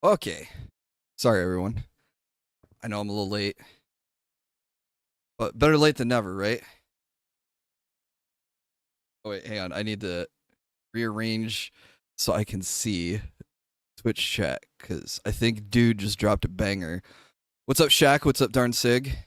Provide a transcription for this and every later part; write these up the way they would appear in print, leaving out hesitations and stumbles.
Okay. Sorry, everyone. I know I'm a little late, but better late than never, right? Oh, wait, hang on. I need to rearrange so I can see Twitch chat because I think dude just dropped a banger. What's up, Shaq? What's up, Darn Sig?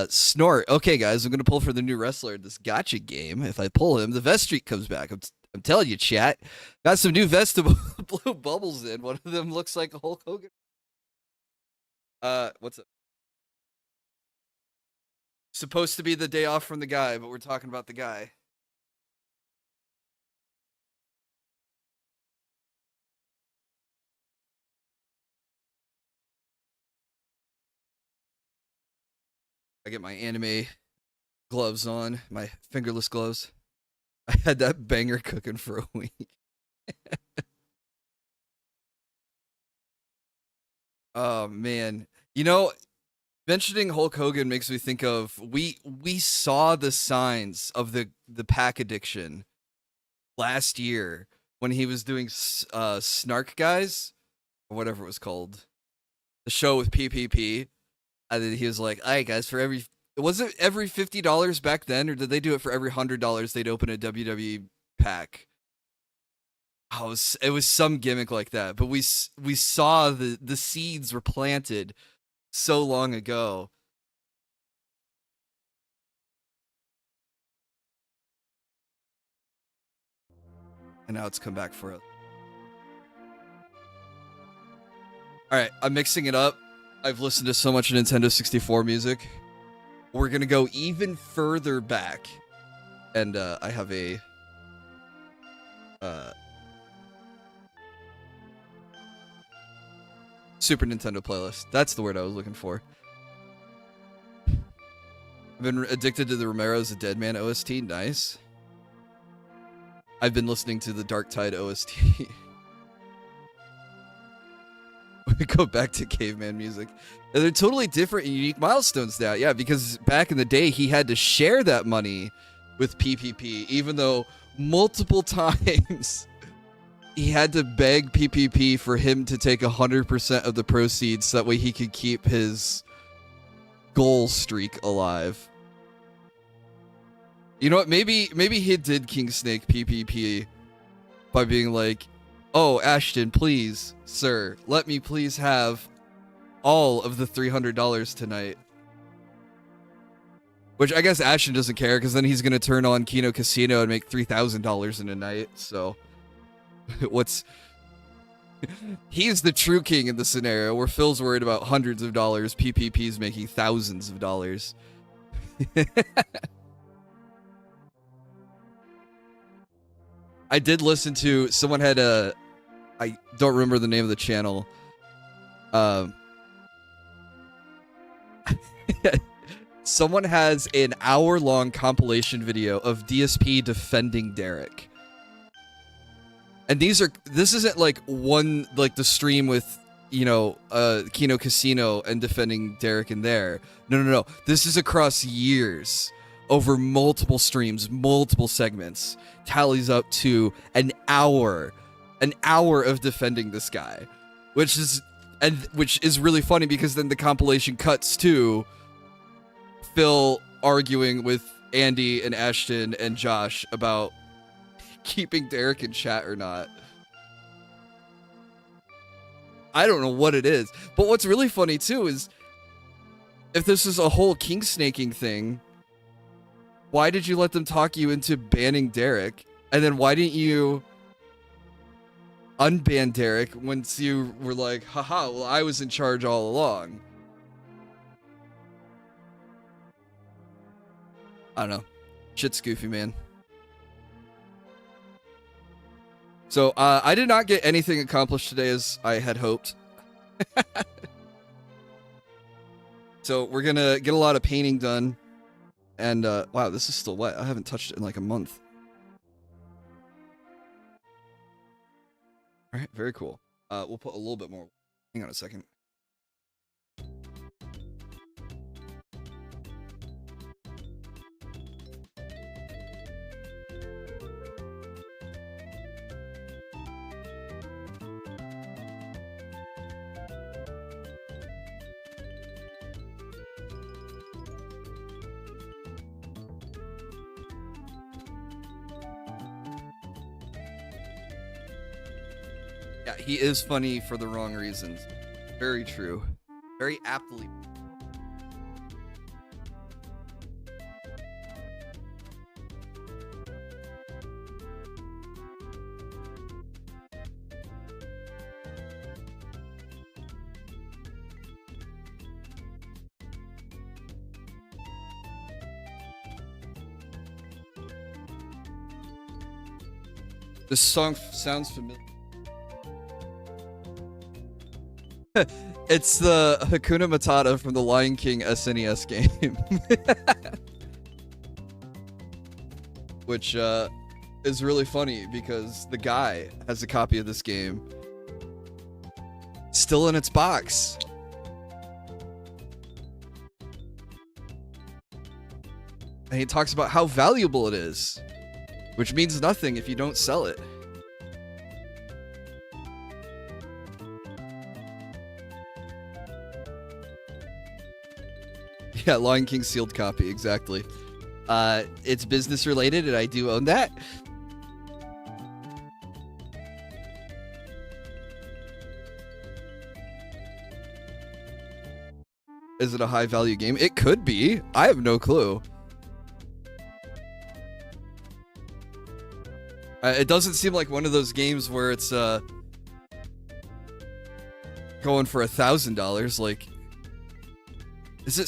Snort. Okay, guys, I'm gonna pull for the new wrestler in this gotcha game. If I pull him, the vest streak comes back. I'm telling you, chat. Got some new vestable blue bubbles in. One of them looks like a Hulk Hogan. What's up? Supposed to be the day off from the guy, but we're talking about the guy. I get my anime gloves on, my fingerless gloves. I had that banger cooking for a week. Oh man. You know, mentioning Hulk Hogan makes me think of we saw the signs of the pack addiction last year when he was doing Snark Guys or whatever it was called. The show with PPP. And then he was like, "All right, guys, for every was it every $50 back then, or did they do it for every $100 they'd open a WWE pack?" Oh, it was some gimmick like that. But we saw the seeds were planted so long ago. And now it's come back for us. All right, I'm mixing it up. I've listened to so much Nintendo 64 music. We're gonna go even further back, and I have a Super Nintendo playlist. That's the word I was looking for. I've been addicted to the Romero's A Dead Man OST. Nice. I've been listening to the Dark Tide OST. We go back to caveman music. And they're totally different and unique milestones now. Yeah, because back in the day, he had to share that money with PPP, even though multiple times he had to beg PPP for him to take 100% of the proceeds so that way he could keep his goal streak alive. You know what? Maybe he did King Snake PPP by being like, "Oh, Ashton, please, sir, let me please have all of the $300 tonight." Which I guess Ashton doesn't care because then he's going to turn on Kino Casino and make $3,000 in a night. So he's the true king in the scenario where Phil's worried about hundreds of dollars. PPP's making thousands of dollars. I did listen to someone had I don't remember the name of the channel. Someone has an hour-long compilation video of DSP defending Derek. And this isn't like one, like the stream with, Kino Casino and defending Derek in there. No. This is across years, over multiple streams, multiple segments. Tallies up to an hour of defending this guy, which is really funny because then the compilation cuts to Phil arguing with Andy and Ashton and Josh about keeping Derek in chat or not. I don't know what it is. But what's really funny too is if this is a whole king snaking thing, why did you let them talk you into banning Derek? And then why didn't you unban Derek once you were like, haha, well, I was in charge all along? I don't know. Shit's goofy, man. So I did not get anything accomplished today as I had hoped. So we're going to get a lot of painting done. And wow, this is still wet. I haven't touched it in like a month. All right, very cool. We'll put a little bit more. Hang on a second. Yeah, he is funny for the wrong reasons. Very true. Very aptly. This song sounds familiar. It's the Hakuna Matata from the Lion King SNES game. Which is really funny because the guy has a copy of this game still in its box. And he talks about how valuable it is, which means nothing if you don't sell it. Yeah, Lion King sealed copy, exactly. It's business related, and I do own that. Is it a high value game? It could be. I have no clue. It doesn't seem like one of those games where it's going for $1,000. Like, is it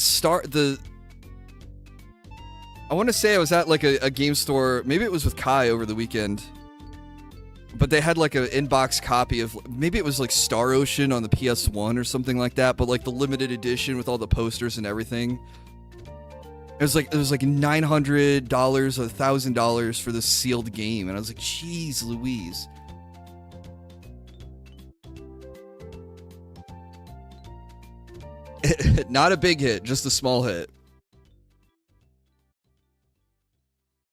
I want to say I was at like a game store. Maybe it was with Kai over the weekend. But they had like an inbox copy of, maybe it was like Star Ocean on the PS1 or something like that. But like the limited edition with all the posters and everything. It was like $900 or $1,000 for this sealed game, and I was like, "Jeez, Louise!" Not a big hit, just a small hit.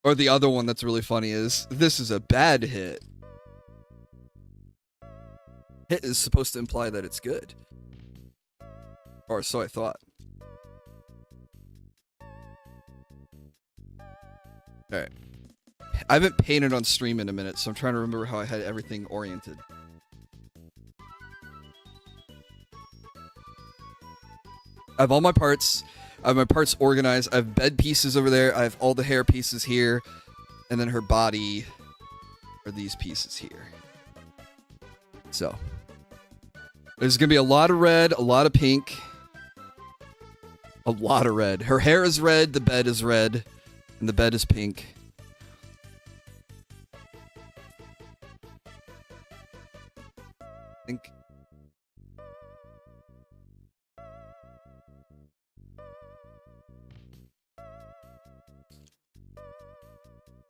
Or the other one that's really funny is, "This is a bad hit." Hit is supposed to imply that it's good, or so I thought. Alright. I haven't painted on stream in a minute, so I'm trying to remember how I had everything oriented. I have all my parts. I have my parts organized. I have bed pieces over there. I have all the hair pieces here. And then her body are these pieces here. So. There's going to be a lot of red, a lot of pink. A lot of red. Her hair is red, the bed is red. And the bed is pink. I think.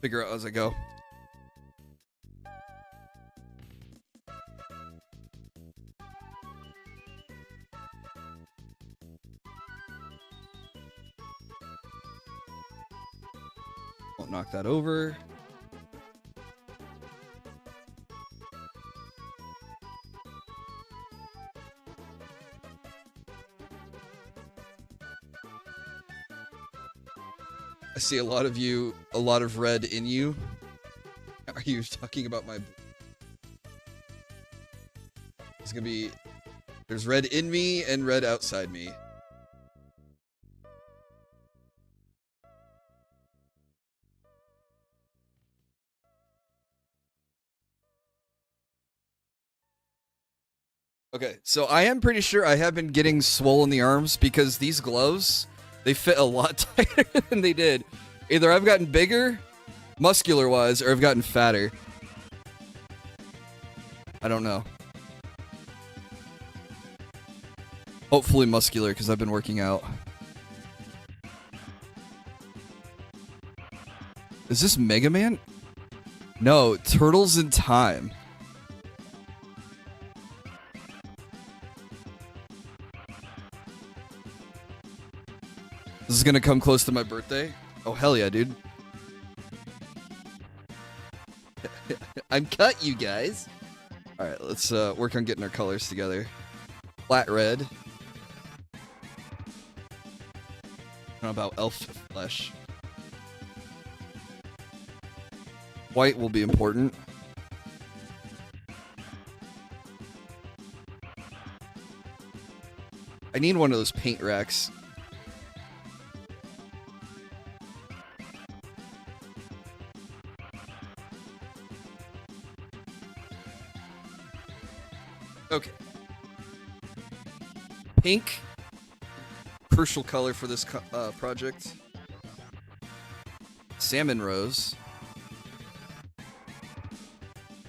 Figure out as I go. Won't knock that over. I see a lot of you, a lot of red in you. Are you talking about my... It's gonna be... There's red in me and red outside me. Okay, so I am pretty sure I have been getting swollen in the arms because these gloves, they fit a lot tighter than they did. Either I've gotten bigger, muscular-wise, or I've gotten fatter. I don't know. Hopefully muscular, because I've been working out. Is this Mega Man? No, Turtles in Time. This is gonna come close to my birthday. Oh, hell yeah, dude. I'm cut, you guys. Alright, let's work on getting our colors together. Flat red. I don't know about elf flesh. White will be important. need one of those paint racks. Okay. Pink. Crucial color for this project. Salmon rose.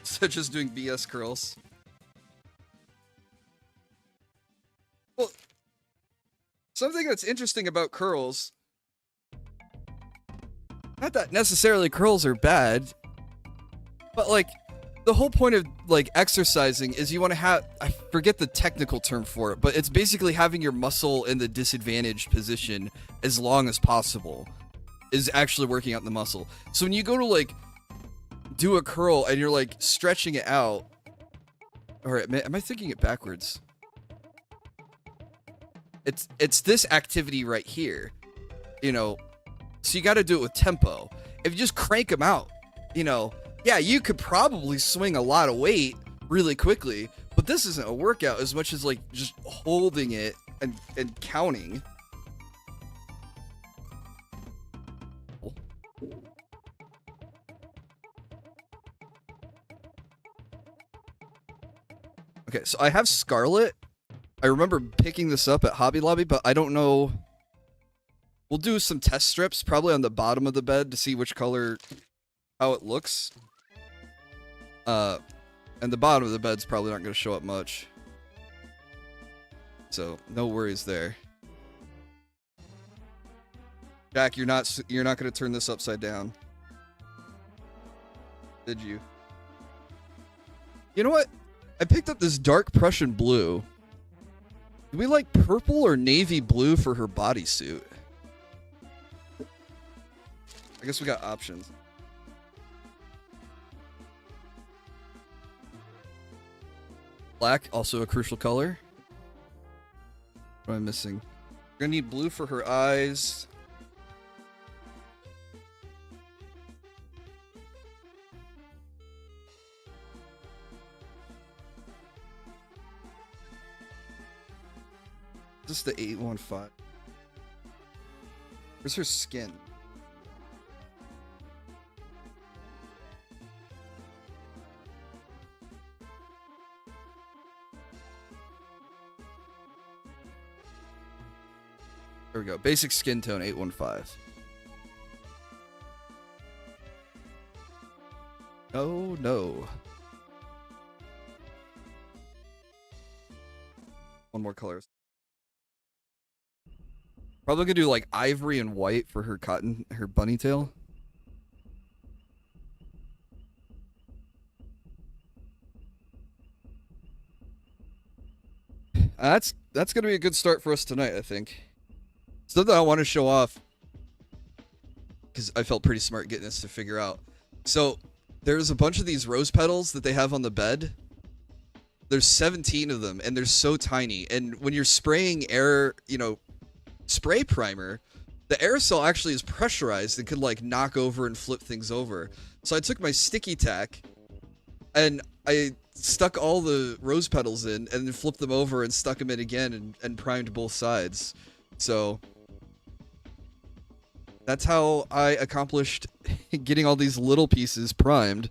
Such as doing BS curls. Well, something that's interesting about curls, not that necessarily curls are bad, but like the whole point of like exercising is you want to have, I forget the technical term for it, but it's basically having your muscle in the disadvantaged position as long as possible is actually working out the muscle. So when you go to like do a curl and you're like stretching it out, or am I thinking it backwards? It's this activity right here, you know, so you got to do it with tempo. If you just crank them out, you know, yeah, you could probably swing a lot of weight really quickly, but this isn't a workout as much as like just holding it and counting. Okay, so I have Scarlet. I remember picking this up at Hobby Lobby, but I don't know. We'll do some test strips, probably on the bottom of the bed to see which color, how it looks. And the bottom of the bed's probably not going to show up much. So, no worries there. Jack, you're not going to turn this upside down. Did you? You know what? I picked up this dark Prussian blue. Do we like purple or navy blue for her bodysuit? I guess we got options. Black, also a crucial color. What am I missing? We're gonna need blue for her eyes. This is the 815. Where's her skin? There we go. Basic skin tone 815. Oh no. One more color. Probably gonna do like ivory and white for her her bunny tail. That's gonna be a good start for us tonight, I think. Something I want to show off because I felt pretty smart getting this to figure out. So there's a bunch of these rose petals that they have on the bed. There's 17 of them, and they're so tiny. And when you're spraying air, you know, spray primer, the aerosol actually is pressurized and could like knock over and flip things over. So I took my sticky tack and I stuck all the rose petals in and then flipped them over and stuck them in again and primed both sides. So that's how I accomplished getting all these little pieces primed.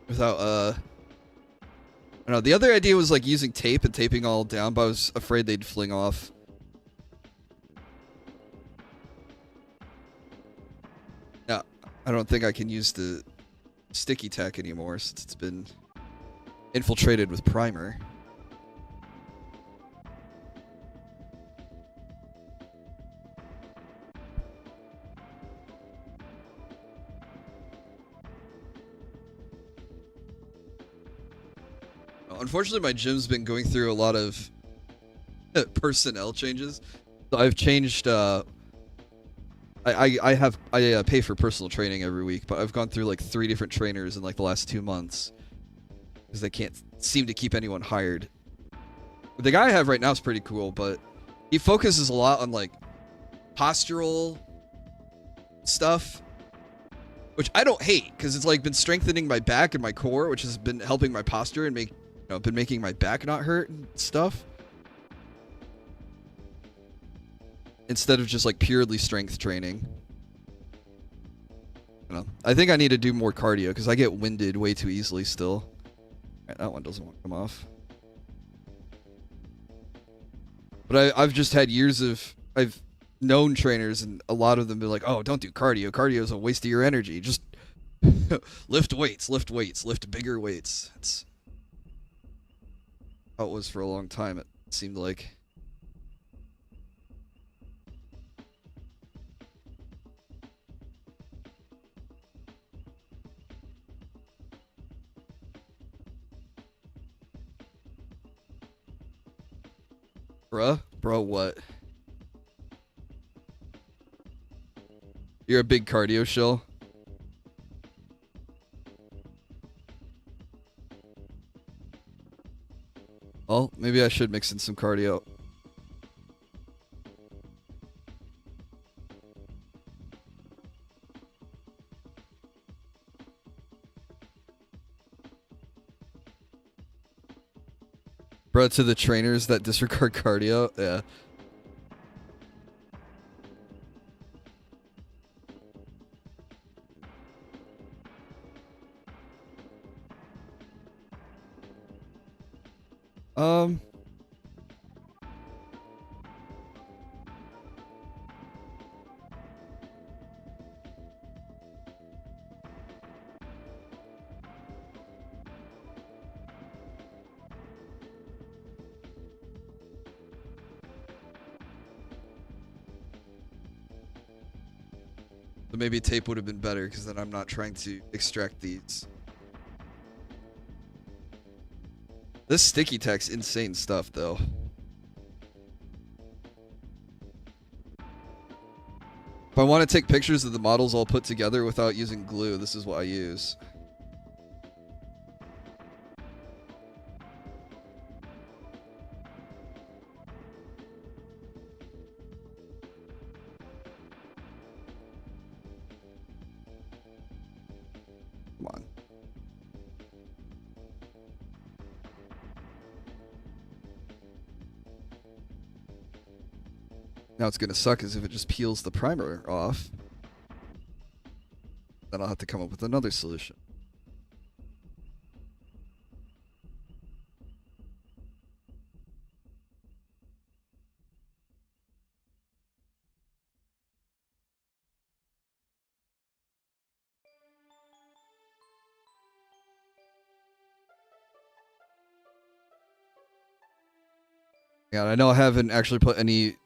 Without, I don't know. The other idea was like using tape and taping all down, but I was afraid they'd fling off. No, I don't think I can use the sticky tack anymore since it's been infiltrated with primer. Unfortunately, my gym's been going through a lot of personnel changes. So I've changed. I pay for personal training every week, but I've gone through like 3 different trainers in like the last 2 months because they can't seem to keep anyone hired. The guy I have right now is pretty cool, but he focuses a lot on like postural stuff. which I don't hate because it's like been strengthening my back and my core, which has been helping my posture and been making my back not hurt and stuff. Instead of just like purely strength training. I think I need to do more cardio because I get winded way too easily still. Right, that one doesn't want to come off. But I've just had years of... I've known trainers and a lot of them be like, oh, don't do cardio. Cardio is a waste of your energy. Just lift weights, lift bigger weights. It's how it was for a long time, it seemed like. Bruh? Bro, what? You're a big cardio shill? Well, maybe I should mix in some cardio. Bro, to the trainers that disregard cardio? Yeah. So maybe tape would have been better because then I'm not trying to extract these. This sticky tack's insane stuff, though. If I want to take pictures of the models all put together without using glue, this is what I use. Come on. Now it's gonna suck is if it just peels the primer off. Then I'll have to come up with another solution. Yeah, I know I haven't actually put any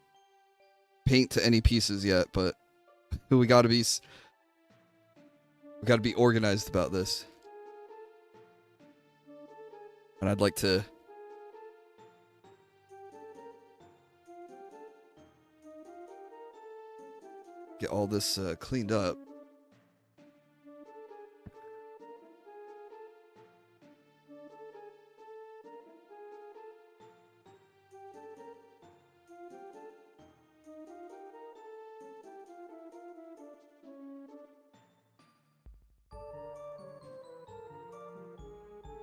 paint to any pieces yet, but we gotta be organized about this. And I'd like to get all this cleaned up.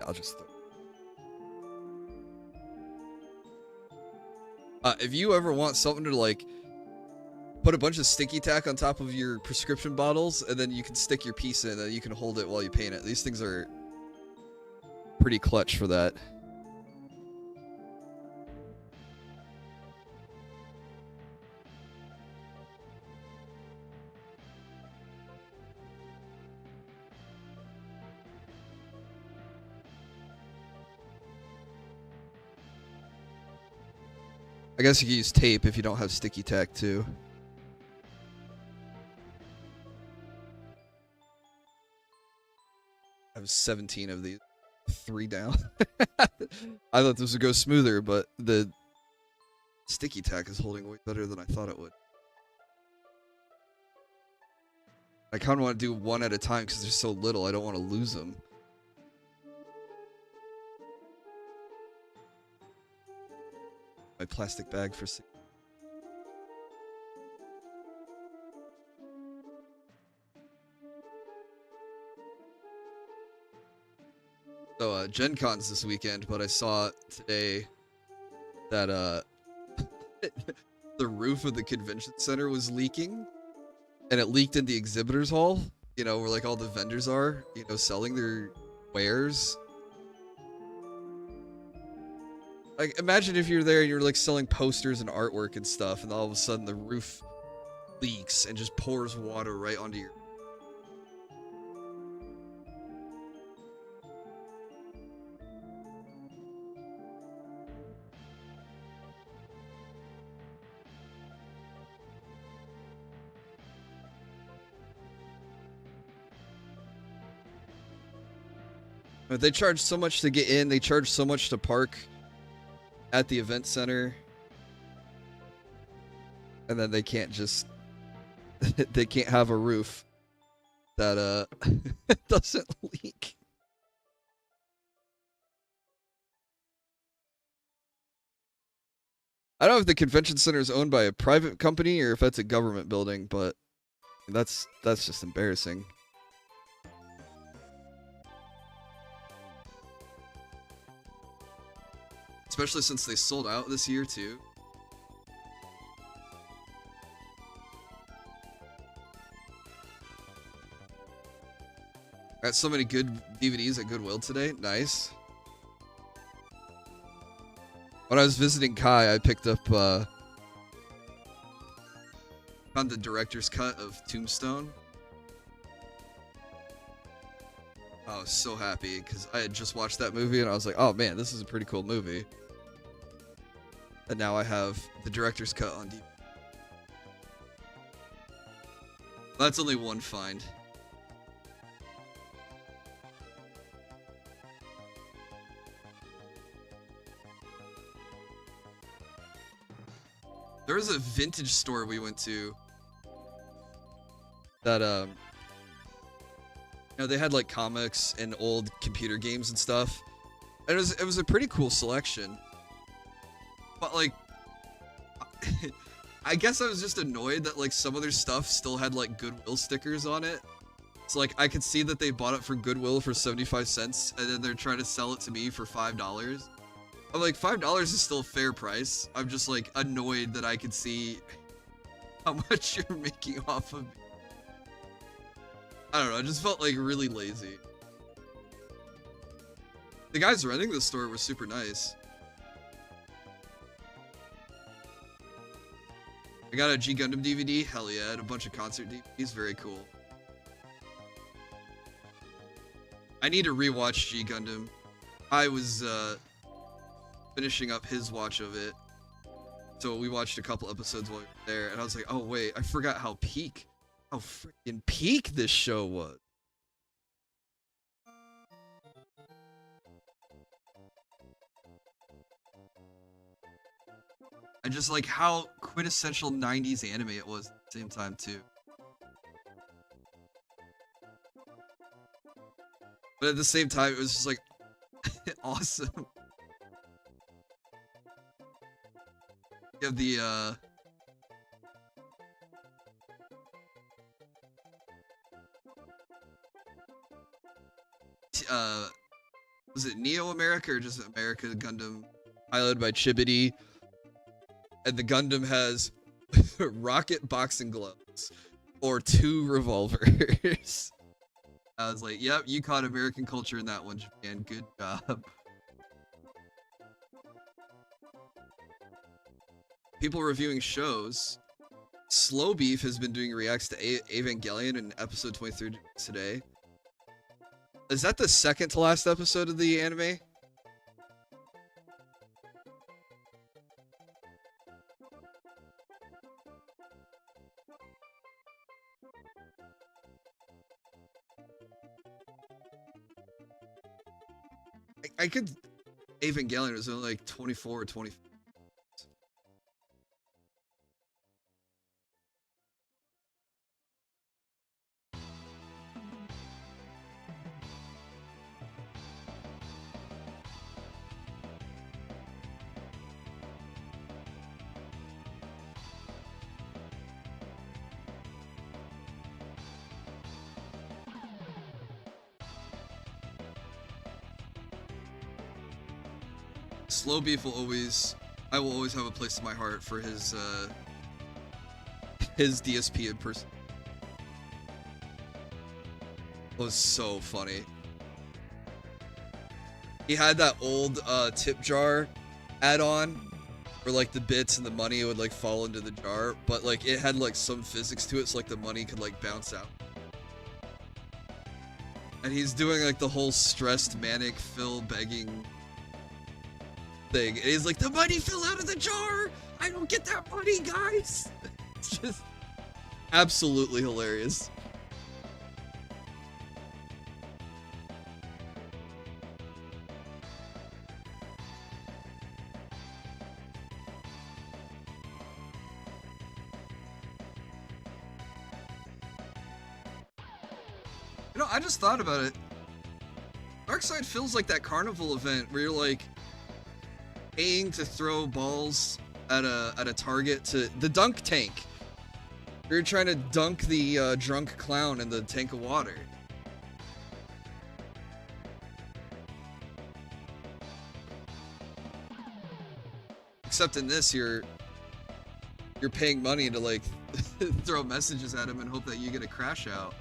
I'll just... if you ever want something to, like, put a bunch of sticky tack on top of your prescription bottles, and then you can stick your piece in, and you can hold it while you paint it. These things are pretty clutch for that. I guess you can use tape if you don't have sticky tack, too. I have 17 of these. 3 down. I thought this would go smoother, but the sticky tack is holding way better than I thought it would. I kind of want to do one at a time because there's so little. I don't want to lose them. My plastic bag for... So Gen Con's this weekend, but I saw today that the roof of the convention center was leaking, and it leaked in the exhibitors hall, you know, where like all the vendors are, you know, selling their wares. Like, imagine if you're there and you're like selling posters and artwork and stuff, and all of a sudden the roof leaks and just pours water right onto your. But they charge so much to get in, they charge so much to park at the event center, and then they can't just they can't have a roof that doesn't leak. I don't know if the convention center is owned by a private company or if that's a government building, but that's just embarrassing. Especially since they sold out this year too. Got so many good DVDs at Goodwill today. Nice. When I was visiting Kai, I picked up found the director's cut of Tombstone. I was so happy because I had just watched that movie and I was like, oh man, this is a pretty cool movie. And now I have the director's cut on DVD. That's only one find. There was a vintage store we went to that you know, they had like comics and old computer games and stuff. And it was a pretty cool selection. But like I guess I was just annoyed that like some of their stuff still had like Goodwill stickers on it. So like I could see that they bought it for Goodwill for 75 cents and then they're trying to sell it to me for $5. I'm like, $5 is still a fair price. I'm just like annoyed that I could see how much you're making off of me. I don't know, I just felt like really lazy. The guys running the store were super nice. I got a G Gundam DVD, hell yeah, and a bunch of concert DVDs, very cool. I need to rewatch G Gundam. I was finishing up his watch of it, so we watched a couple episodes while we were there, and I was like, oh wait, I forgot how freaking peak this show was. And just like how quintessential 90s anime it was at the same time too. But at the same time, it was just like awesome. You have the was it Neo America or just America Gundam, piloted by Chibity, and the Gundam has rocket boxing gloves or 2 revolvers. I was like, yep, you caught American culture in that one, Japan. Good job. People reviewing shows. Slow Beef has been doing reacts to Evangelion in episode 23 today. Is that the second to last episode of the anime? I could. Evangelion was only like 24 or 25. Slow Beef will always, I will always have a place in my heart for his DSP in person. It was so funny. He had that old tip jar add-on where like the bits and the money would like fall into the jar, but like it had like some physics to it, so like the money could like bounce out. And he's doing like the whole stressed manic Phil begging thing. And he's like, the money fell out of the jar! I don't get that money, guys! It's just absolutely hilarious. You know, I just thought about it. Darkside feels like that carnival event where you're like paying to throw balls at a target to the dunk tank. You're trying to dunk the drunk clown in the tank of water. Except in this, you're paying money to like throw messages at him and hope that you get a crash out.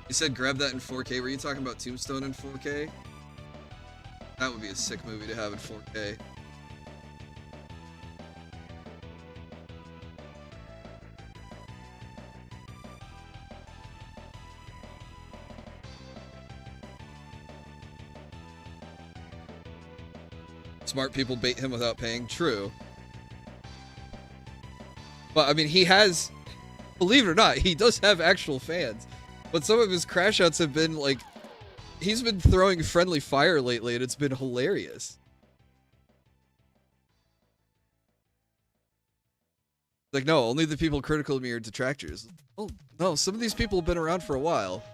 You said grab that in 4K. Were you talking about Tombstone in 4K? That would be a sick movie to have in 4K. Smart people bait him without paying. True. But I mean, he has, believe it or not, he does have actual fans. But some of his crash outs have been like, he's been throwing friendly fire lately and it's been hilarious. Like, no, only the people critical of me are detractors. Oh, no, some of these people have been around for a while.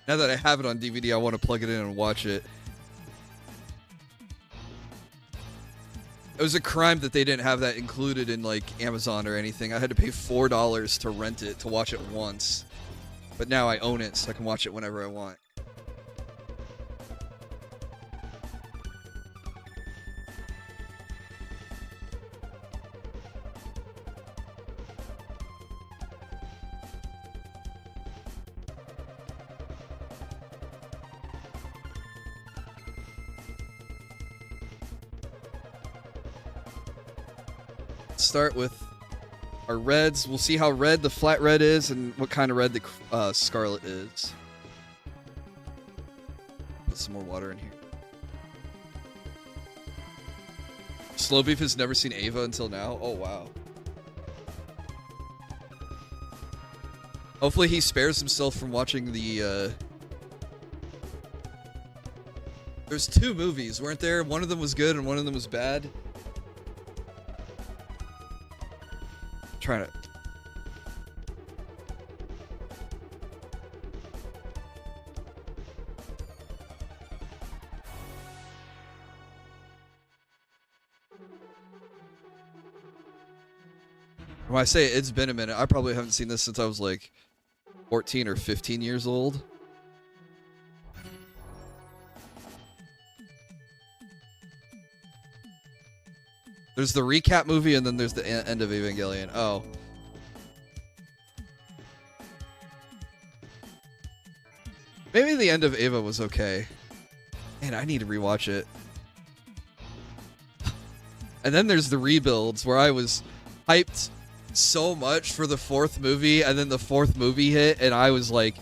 Now that I have it on DVD, I want to plug it in and watch it. It was a crime that they didn't have that included in like Amazon or anything. I had to pay $4 to rent it, to watch it once. But now I own it, so I can watch it whenever I want. Start with our reds. We'll see how red the flat red is and what kind of red the scarlet is. Put some more water in here. Slow Beef has never seen Ava until now. Oh, wow. Hopefully he spares himself from watching the There's two movies, weren't there? One of them was good and one of them was bad. Trying to when I say it's been a minute, I probably haven't seen this since I was like 14 or 15 years old. There's the recap movie, and then there's the end of Evangelion. Oh. Maybe the end of Ava was okay. Man, I need to rewatch it. And then there's the rebuilds, where I was hyped so much for the fourth movie, and then the fourth movie hit, and I was like,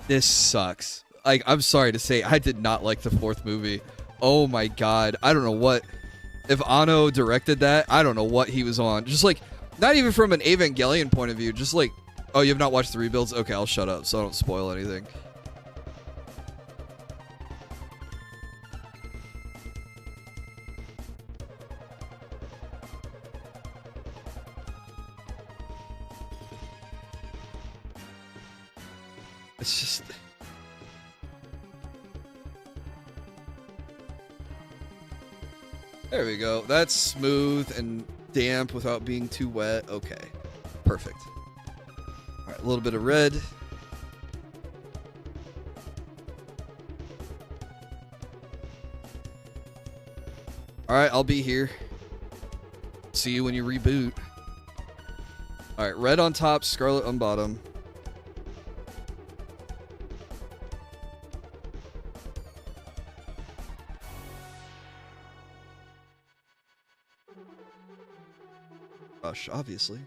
this sucks. Like, I'm sorry to say, I did not like the fourth movie. Oh my god. I don't know what... If Anno directed that, I don't know what he was on. Just like, not even from an Evangelion point of view, just like Oh, you have not watched the rebuilds? Okay, I'll shut up so I don't spoil anything. It's just... There we go. That's smooth and damp without being too wet. Okay. Perfect. Alright, a little bit of red. Alright, I'll be here. See you when you reboot. Alright, red on top, scarlet on bottom. Rush, obviously.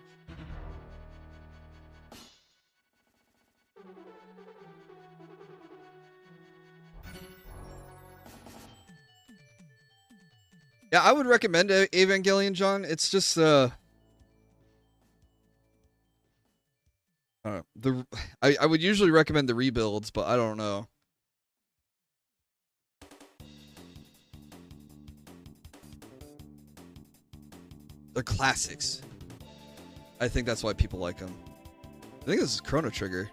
Yeah, I would recommend Evangelion, John. It's just I don't know. I would usually recommend the rebuilds, but I don't know. They're classics. I think that's why people like them. I think this is Chrono Trigger.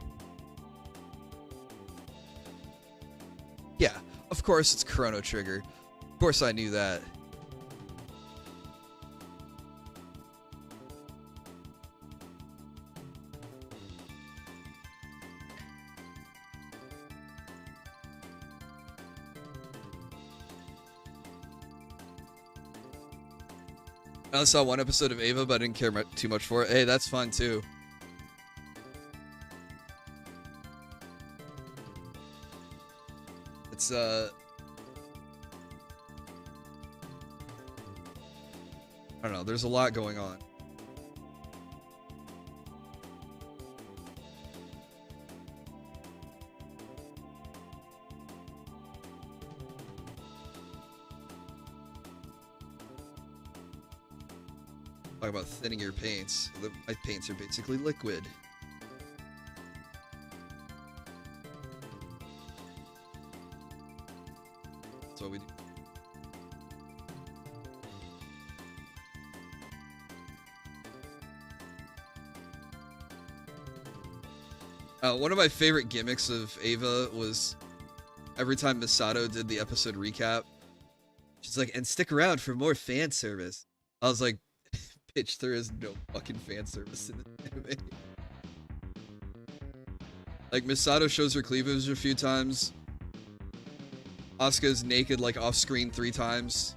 Yeah, of course it's Chrono Trigger. Of course I knew that. I only saw one episode of Ava, but I didn't care too much for it. Hey, that's fun too. It's I don't know, there's a lot going on. Talk about thinning your paints. My paints are basically liquid. That's what we do. One of my favorite gimmicks of Ava was every time Misato did the episode recap, she's like, and stick around for more fan service. I was like, bitch, there is no fucking fan service in the anime. Like, Misato shows her cleavage a few times. Asuka's naked, like, off screen 3 times.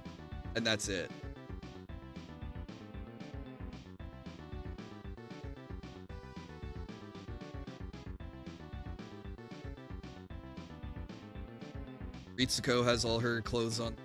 And that's it. Ritsuko has all her clothes on.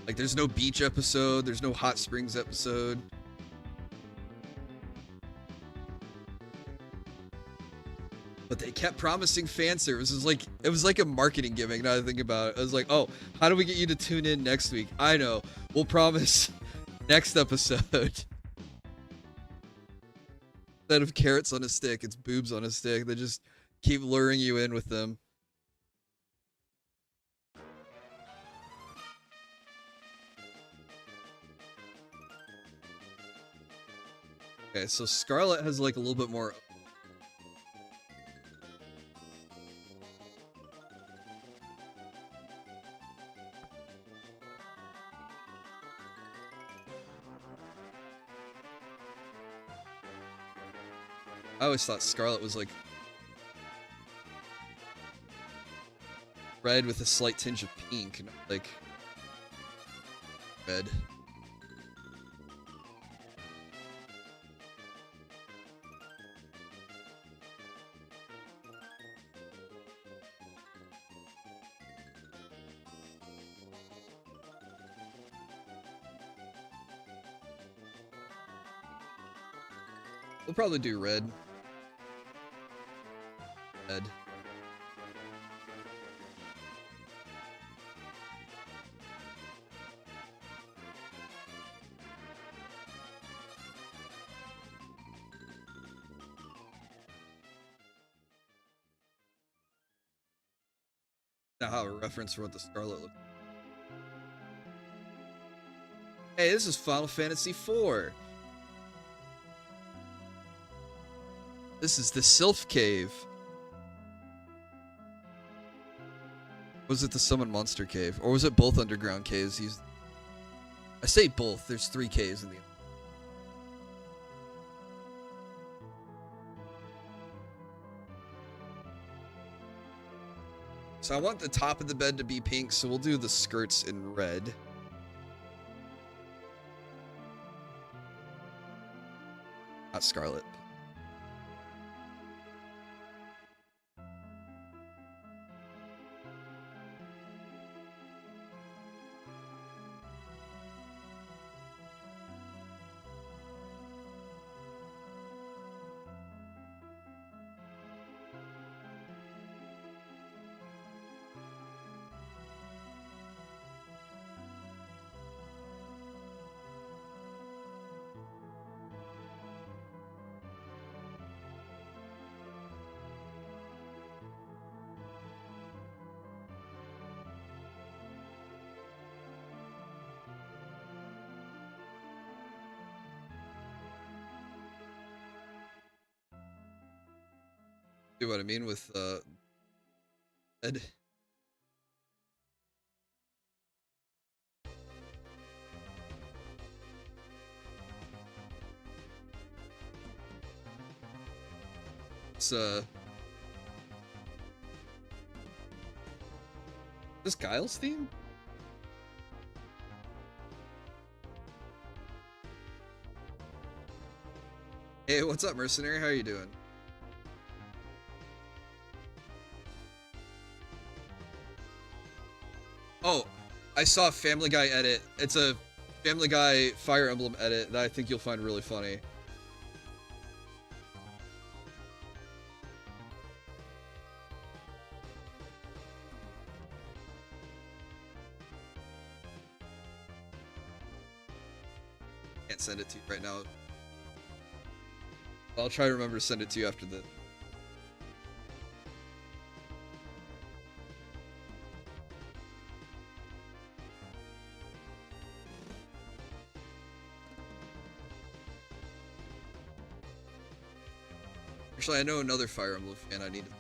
Like, there's no beach episode, there's no hot springs episode. But they kept promising fan service. It was like a marketing gimmick, now that I think about it. I was like, oh, how do we get you to tune in next week? I know. We'll promise next episode. Instead of carrots on a stick, it's boobs on a stick. They just keep luring you in with them. Okay, so Scarlet has like a little bit more. I always thought Scarlet was like red with a slight tinge of pink, like red. We'll probably do red. Red. Now have a reference for what the Scarlet looks like. Hey, this is Final Fantasy IV. This is the Sylph Cave. Was it the Summon Monster Cave? Or was it both underground caves? I say both. There's 3 caves in the... So I want the top of the bed to be pink, so we'll do the skirts in red. Not scarlet. See what I mean with Ed? It's this Kyle's theme? Hey, what's up, Mercenary? How are you doing? Oh, I saw a Family Guy edit. It's a Family Guy Fire Emblem edit that I think you'll find really funny. Can't send it to you right now. I'll try to remember to send it to you after the... Actually, I know another Fire Emblem fan I need to...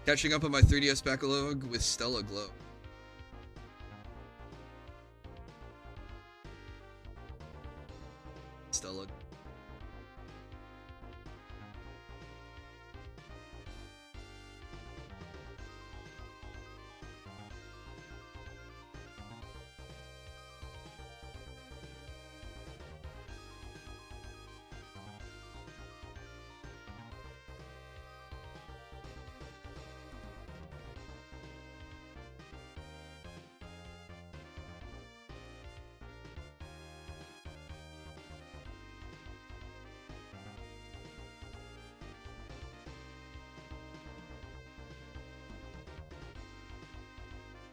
Catching up on my 3DS backlog with Stella Glow. Stella.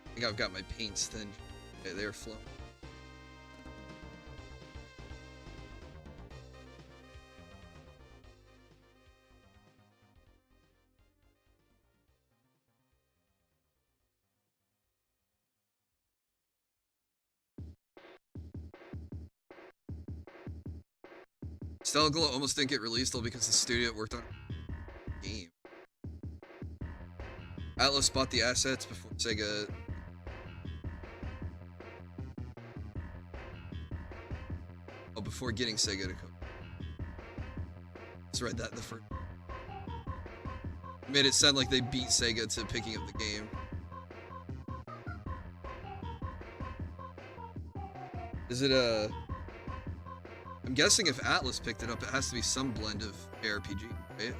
I think I've got my paints thin. Okay, they're flowing. Stella Glow almost didn't get released though because the studio worked on the game. Atlas bought the assets before Sega. Oh, before getting Sega to come. Let's read that in the first. Made it sound like they beat Sega to picking up the game. Is it a... I'm guessing if Atlas picked it up, it has to be some blend of ARPG, right?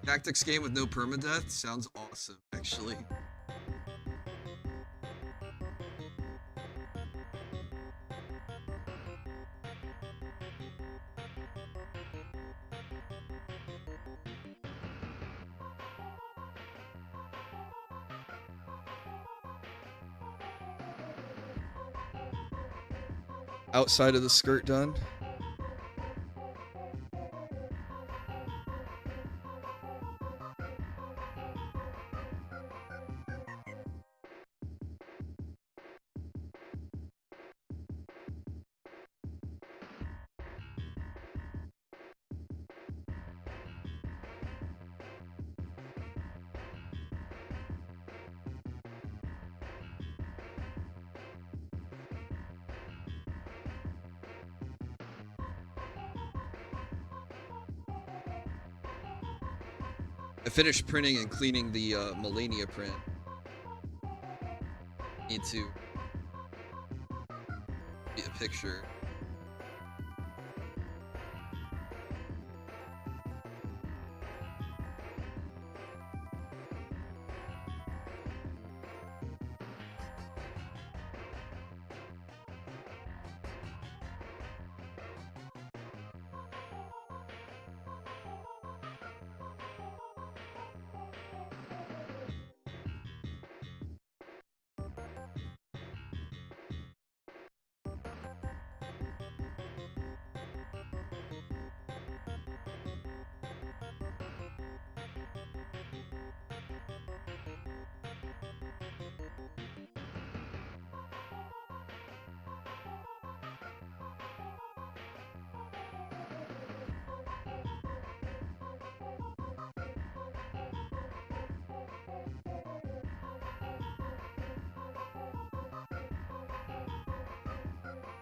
Tactics game with no permadeath sounds awesome, actually. Outside of the skirt done. I finished printing and cleaning the Melania print. Need to get a picture.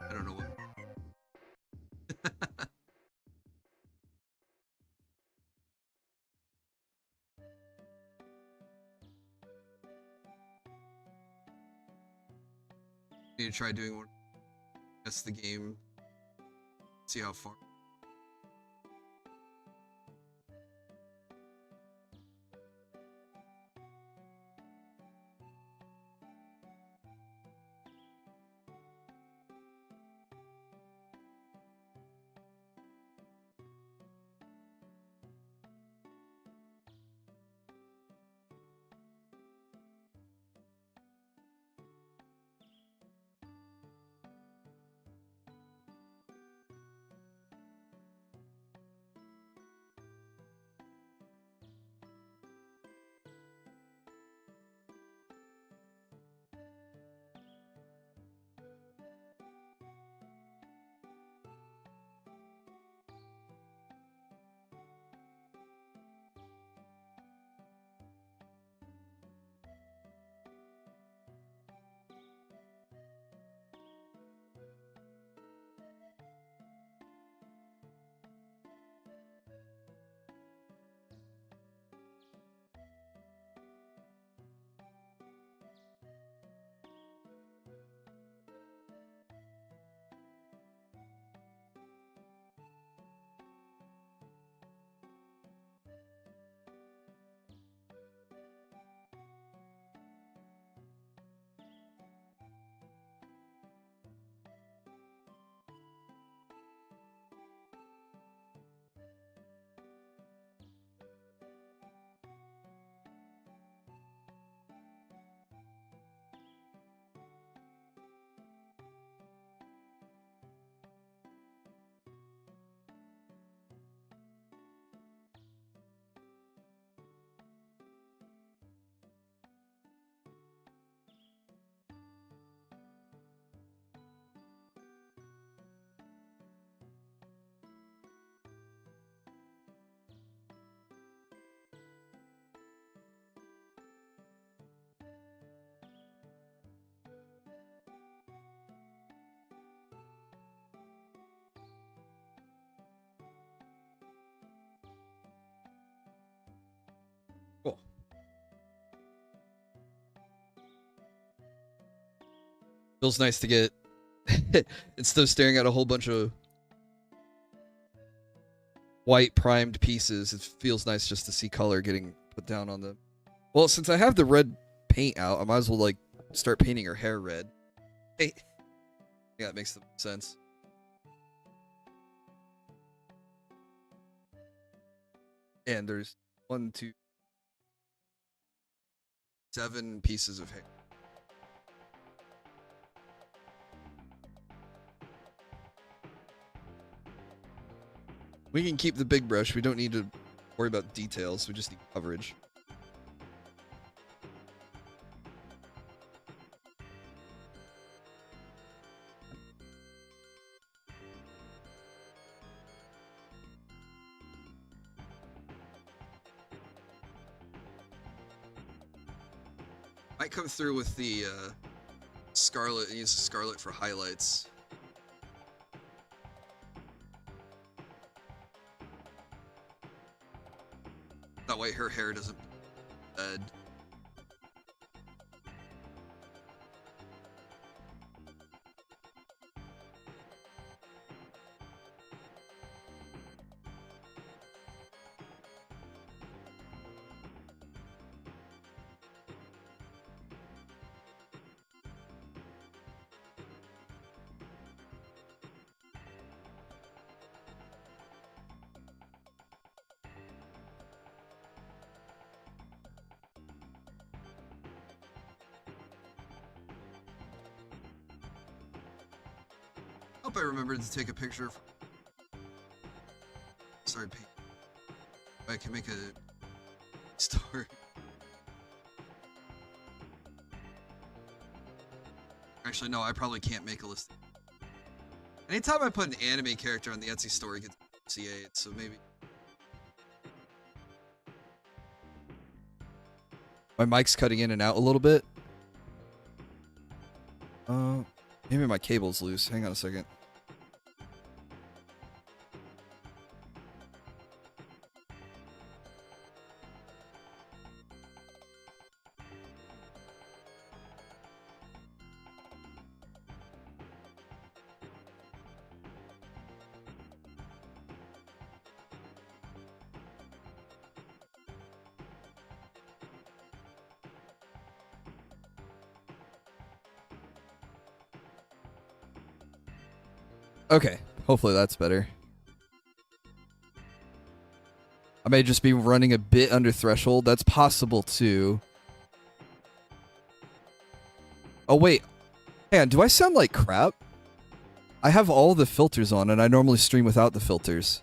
I don't know what. Need to try doing one. Test the game. See how far. Cool. Feels nice to get instead of staring at a whole bunch of white primed pieces. It feels nice just to see color getting put down on them. Well, since I have the red paint out, I might as well like start painting her hair red. Hey, yeah, that makes sense. And there's 1, 2, 7 pieces of hair. We can keep the big brush. We don't need to worry about details. We just need coverage. Might come through with the scarlet. Use the scarlet for highlights. That way her hair doesn't bed. Hope I remembered to take a picture. Sorry, Pete. I can make a story. Actually, no, I probably can't make a list. Anytime I put an anime character on the Etsy store, it gets CA'd, so maybe. My mic's cutting in and out a little bit. Maybe my cable's loose. Hang on a second. Okay, hopefully that's better. I may just be running a bit under threshold. That's possible too. Oh wait, hang on, do I sound like crap? I have all the filters on and I normally stream without the filters.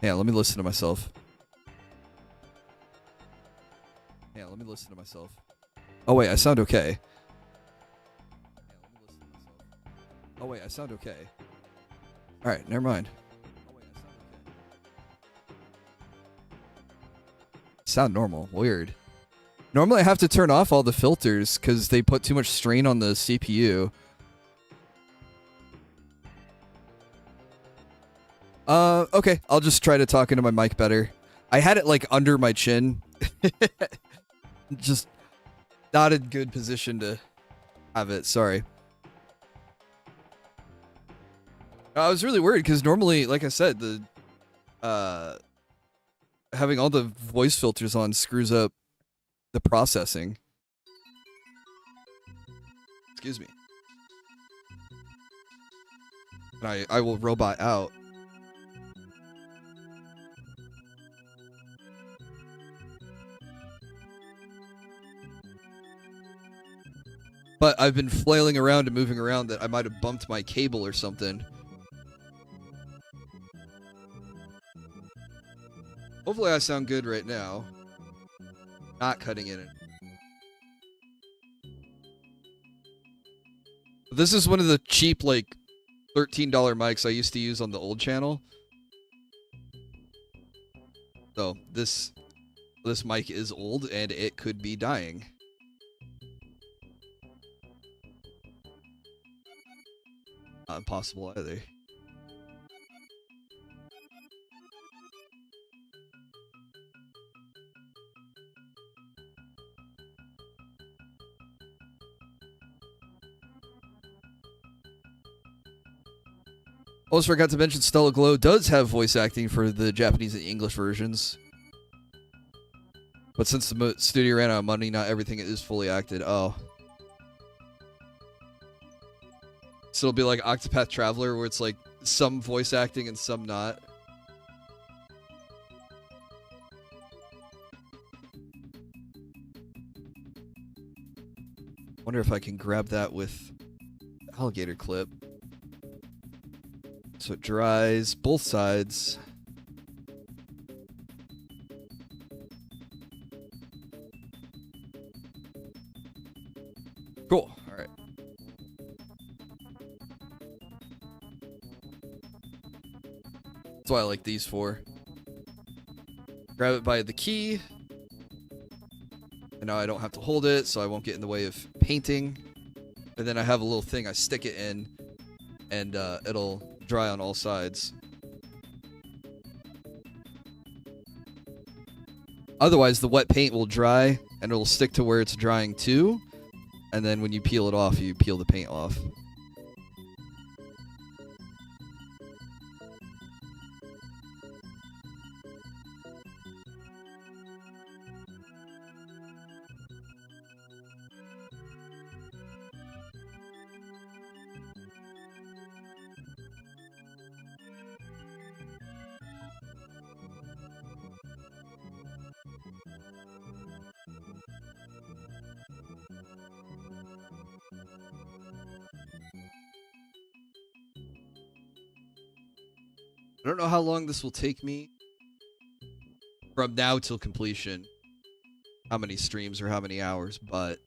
Yeah, let me listen to myself. Yeah, let me listen to myself. Oh wait, I sound okay. Oh wait, I sound okay. Alright, never mind. Oh wait, I sound okay. Sound normal. Weird. Normally I have to turn off all the filters because they put too much strain on the CPU. Okay. I'll just try to talk into my mic better. I had it like under my chin. Just not a good position to have it. Sorry. I was really worried because normally, like I said, the having all the voice filters on screws up the processing. Excuse me. And I will robot out. But I've been flailing around and moving around that I might have bumped my cable or something. Hopefully I sound good right now. Not cutting in it. This is one of the cheap, like, $13 mics I used to use on the old channel. So, this mic is old and it could be dying. Not impossible either. Almost forgot to mention Stella Glow does have voice acting for the Japanese and English versions. But since the studio ran out of money, not everything is fully acted. Oh. So it'll be like Octopath Traveler, where it's like some voice acting and some not. Wonder if I can grab that with the alligator clip. So it dries both sides. Cool. All right. That's what I like these for. Grab it by the key. And now I don't have to hold it, so I won't get in the way of painting. And then I have a little thing I stick it in, and it'll dry on all sides. Otherwise, the wet paint will dry, and it'll stick to where it's drying too. And then when you peel it off, you peel the paint off. I don't know how long this will take me from now till completion. How many streams or how many hours, but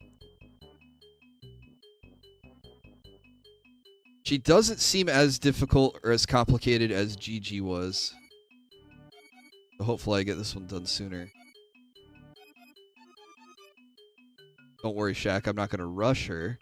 she doesn't seem as difficult or as complicated as Gigi was. So hopefully I get this one done sooner. Don't worry, Shaq, I'm not going to rush her.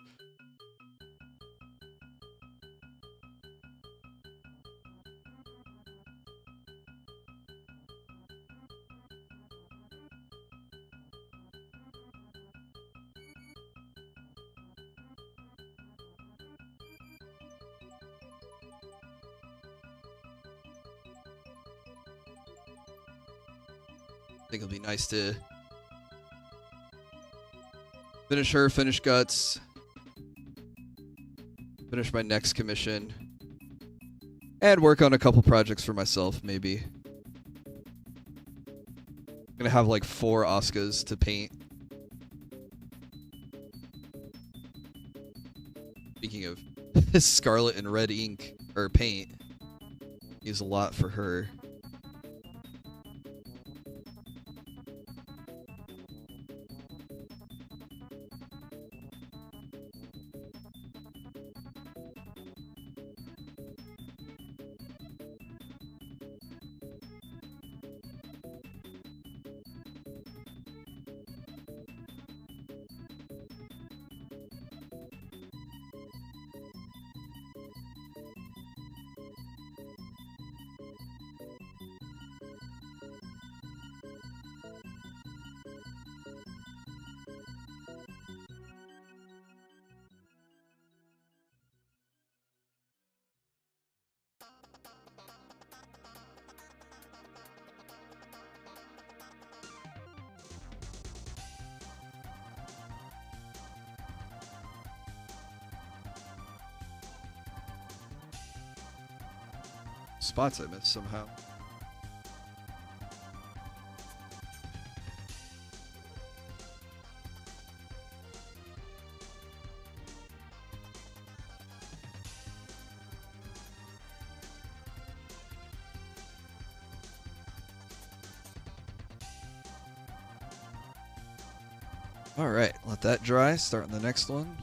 I think it'll be nice to finish her, finish Guts, finish my next commission, and work on a couple projects for myself, maybe. I'm gonna have like 4 Oscars to paint. Speaking of scarlet and red ink, or paint, use a lot for her. Spots I missed somehow. All right, let that dry. Start on the next one.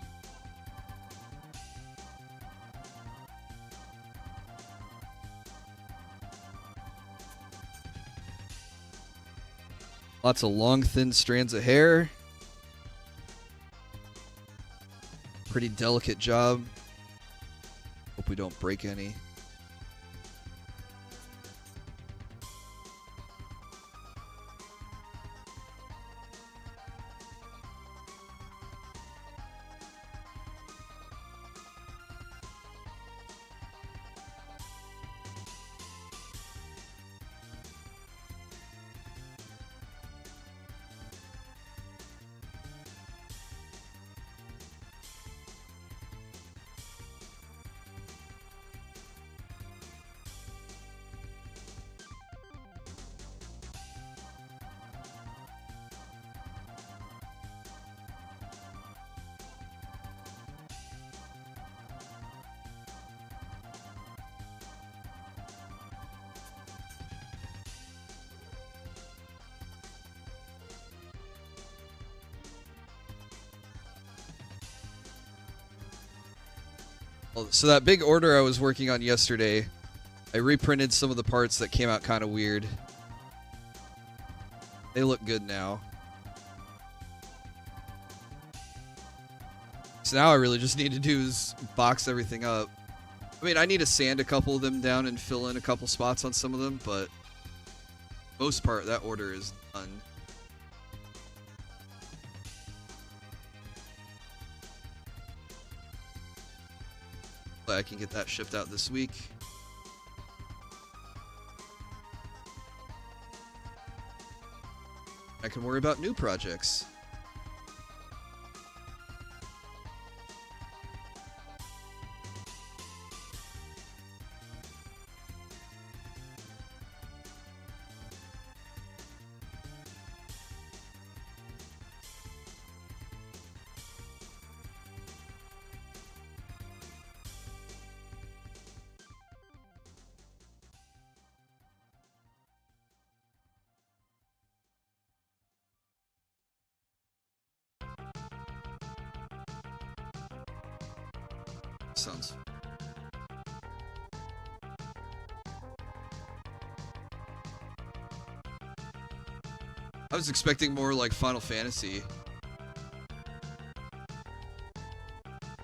Lots of long, thin strands of hair. Pretty delicate job. Hope we don't break any. So that big order I was working on yesterday, I reprinted some of the parts that came out kind of weird. They look good now. So now I really just need to do is box everything up. I mean, I need to sand a couple of them down and fill in a couple spots on some of them, but most part, that order is done. But I can get that shipped out this week. I can worry about new projects. Sounds. I was expecting more like Final Fantasy.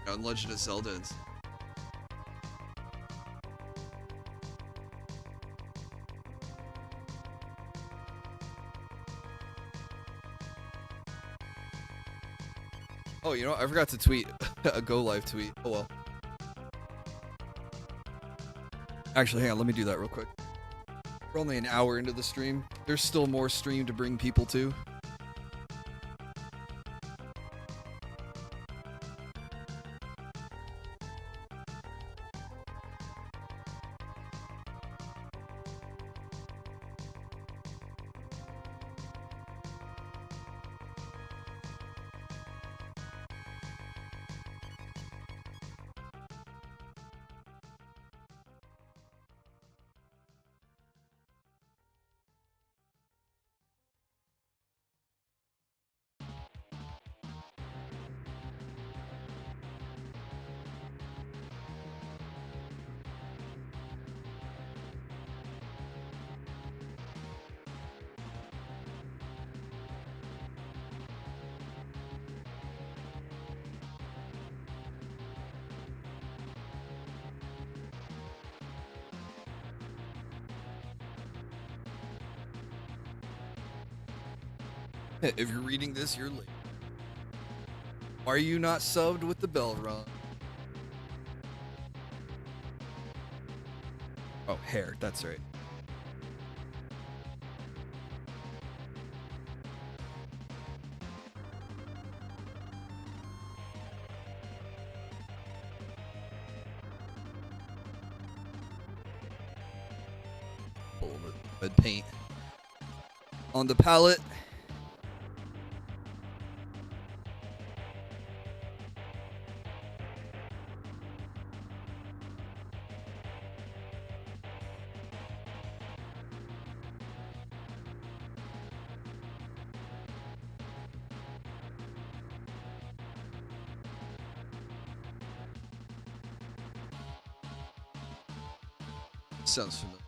On Legend of Zelda. Oh, you know what? I forgot to tweet a go live tweet. Oh well. Actually, hang on, let me do that real quick. We're only an hour into the stream. There's still more stream to bring people to. If you're reading this, you're late. Why are you not subbed with the bell rung? Oh, hair. That's right. Pull the red paint on the palette. Sounds familiar.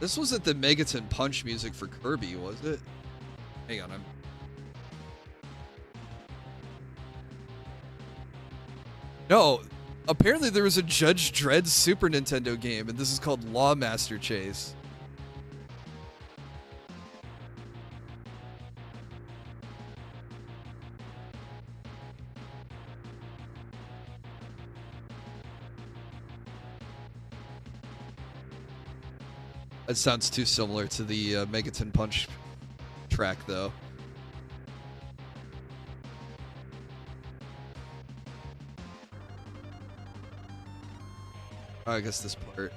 This wasn't the Megaton Punch music for Kirby, was it? Hang on, No, apparently there was a Judge Dredd Super Nintendo game, and this is called Lawmaster Chase. That sounds too similar to the Megaton Punch track, though. Oh, I guess this part.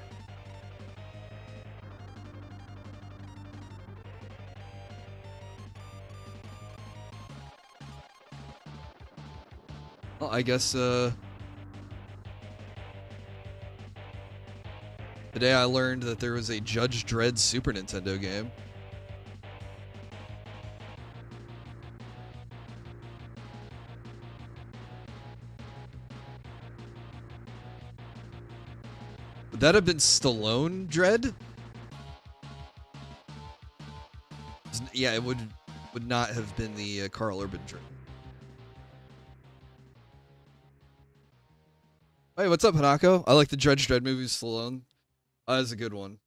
Well, I guess, today I learned that there was a Judge Dredd Super Nintendo game. Would that have been Stallone Dread? Yeah, it would not have been the Karl Urban Dread. Hey, what's up, Hanako? I like the Judge Dredd movie with Stallone. That's a good one.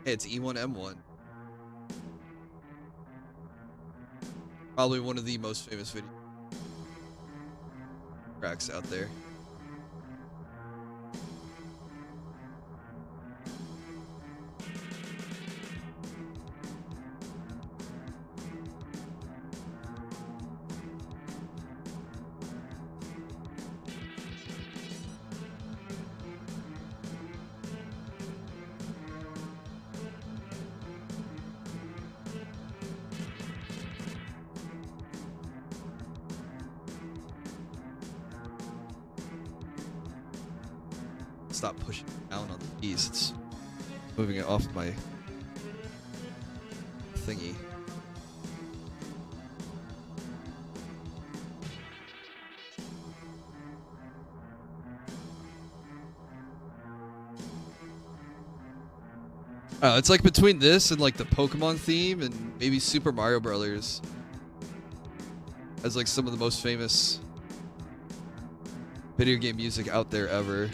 Hey, it's E1M1. Probably one of the most famous video tracks out there. Stop pushing down on the keys. It's moving it off my thingy. It's like between this and like the Pokemon theme and maybe Super Mario Brothers as like some of the most famous video game music out there ever.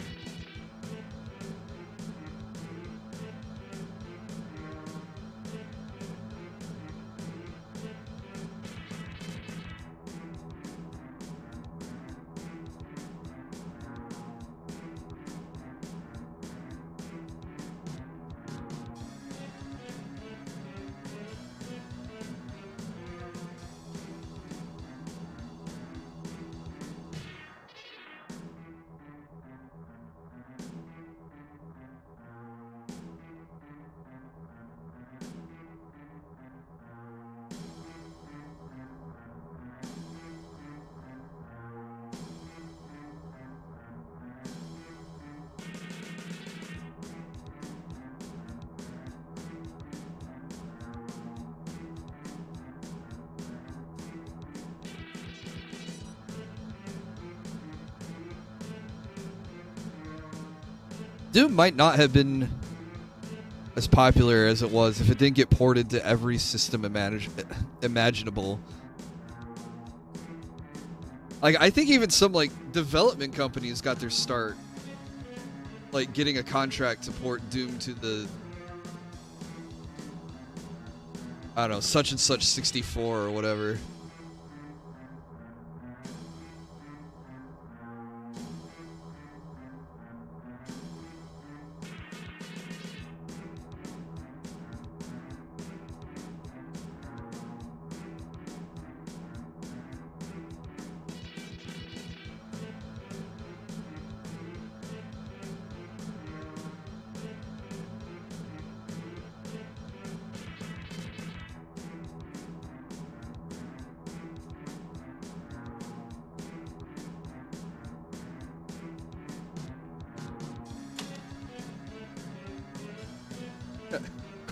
Doom might not have been as popular as it was if it didn't get ported to every system imaginable. Like, I think even some, like, development companies got their start, like, getting a contract to port Doom to the, I don't know, such and such 64 or whatever.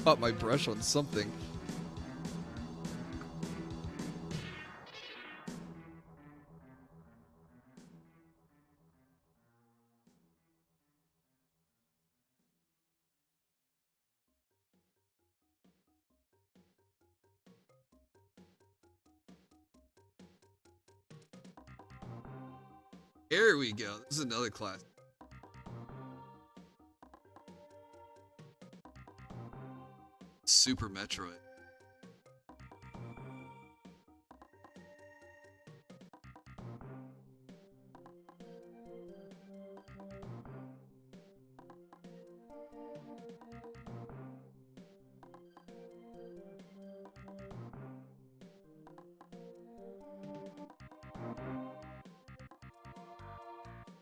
Caught my brush on something. Here we go. This is another class. Super Metroid.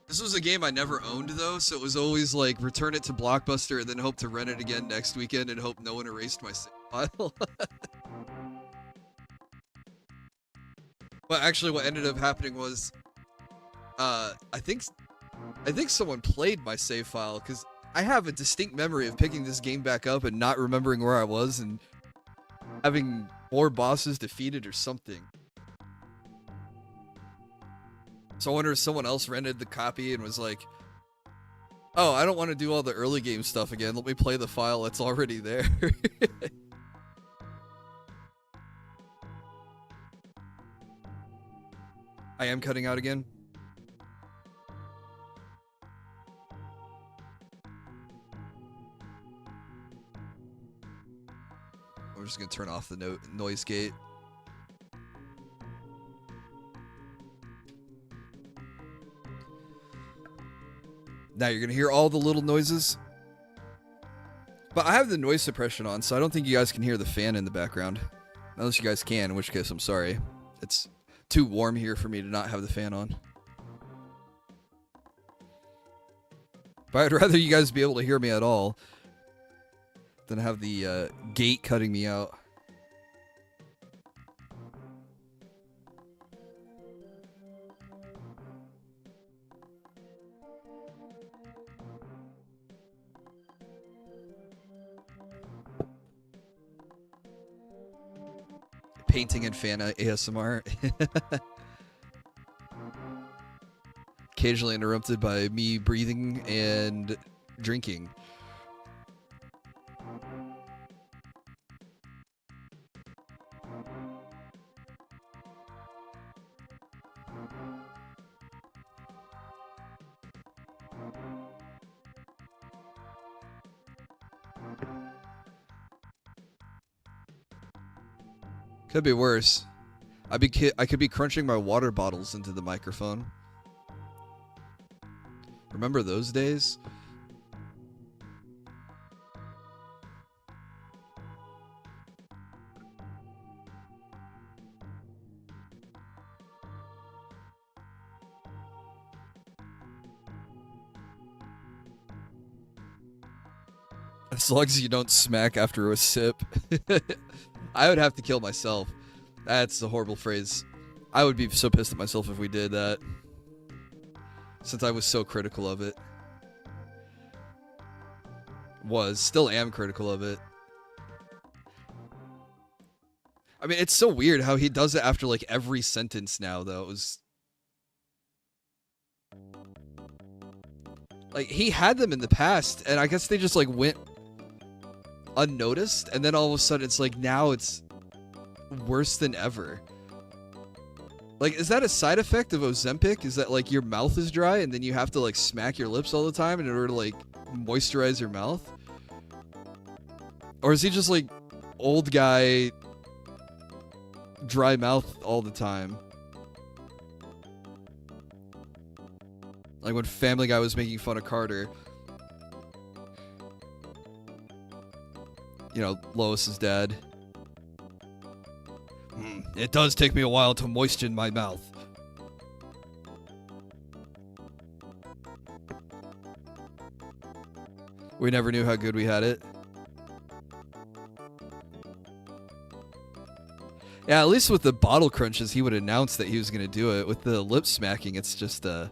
This was a game I never owned, though, so it was always like return it to Blockbuster and then hope to rent it again next weekend and hope no one erased my save file. Well, actually, what ended up happening was, I think someone played my save file because I have a distinct memory of picking this game back up and not remembering where I was and having more bosses defeated or something. So I wonder if someone else rented the copy and was like, oh, I don't want to do all the early game stuff again. Let me play the file that's already there. I am cutting out again. We're just going to turn off the noise gate. Now you're going to hear all the little noises. But I have the noise suppression on, so I don't think you guys can hear the fan in the background. Unless you guys can, in which case I'm sorry. It's too warm here for me to not have the fan on. But I'd rather you guys be able to hear me at all than have the gate cutting me out. Painting and fan ASMR. Occasionally interrupted by me breathing and drinking. Could be worse. I could be crunching my water bottles into the microphone. Remember those days? As long as you don't smack after a sip. I would have to kill myself. That's a horrible phrase. I would be so pissed at myself if we did that. Since I was so critical of it. Still am critical of it. I mean, it's so weird how he does it after like every sentence now, though. It was... Like, he had them in the past, and I guess they just like went unnoticed, and then all of a sudden it's like now it's worse than ever. Like, is that a side effect of Ozempic? Is that like your mouth is dry and then you have to like smack your lips all the time in order to like moisturize your mouth? Or is he just like old guy dry mouth all the time? Like when Family Guy was making fun of Carter. You know, Lois's dad. It does take me a while to moisten my mouth. We never knew how good we had it. Yeah, at least with the bottle crunches, he would announce that he was going to do it. With the lip smacking, it's just a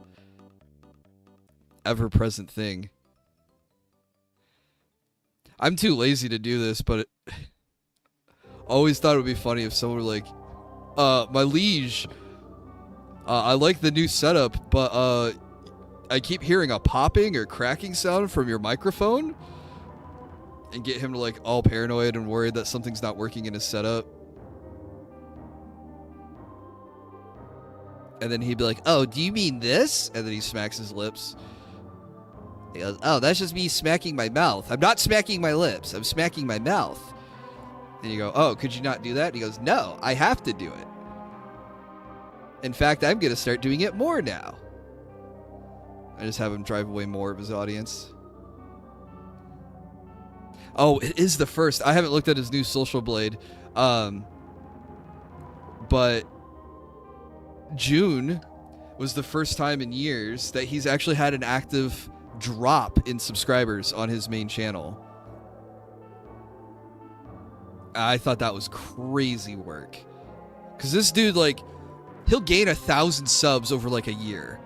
ever-present thing. I'm too lazy to do this, but always thought it would be funny if someone were like, my liege, I like the new setup, but I keep hearing a popping or cracking sound from your microphone, and get him to like all paranoid and worried that something's not working in his setup. And then he'd be like, oh, do you mean this? And then he smacks his lips. He goes, oh, that's just me smacking my mouth. I'm not smacking my lips. I'm smacking my mouth. And you go, oh, could you not do that? And he goes, no, I have to do it. In fact, I'm going to start doing it more now. I just have him drive away more of his audience. Oh, it is the first. I haven't looked at his new social blade. But June was the first time in years that he's actually had an active drop in subscribers on his main channel. I thought that was crazy work. Because this dude, like, he'll gain 1,000 subs over, like, a year.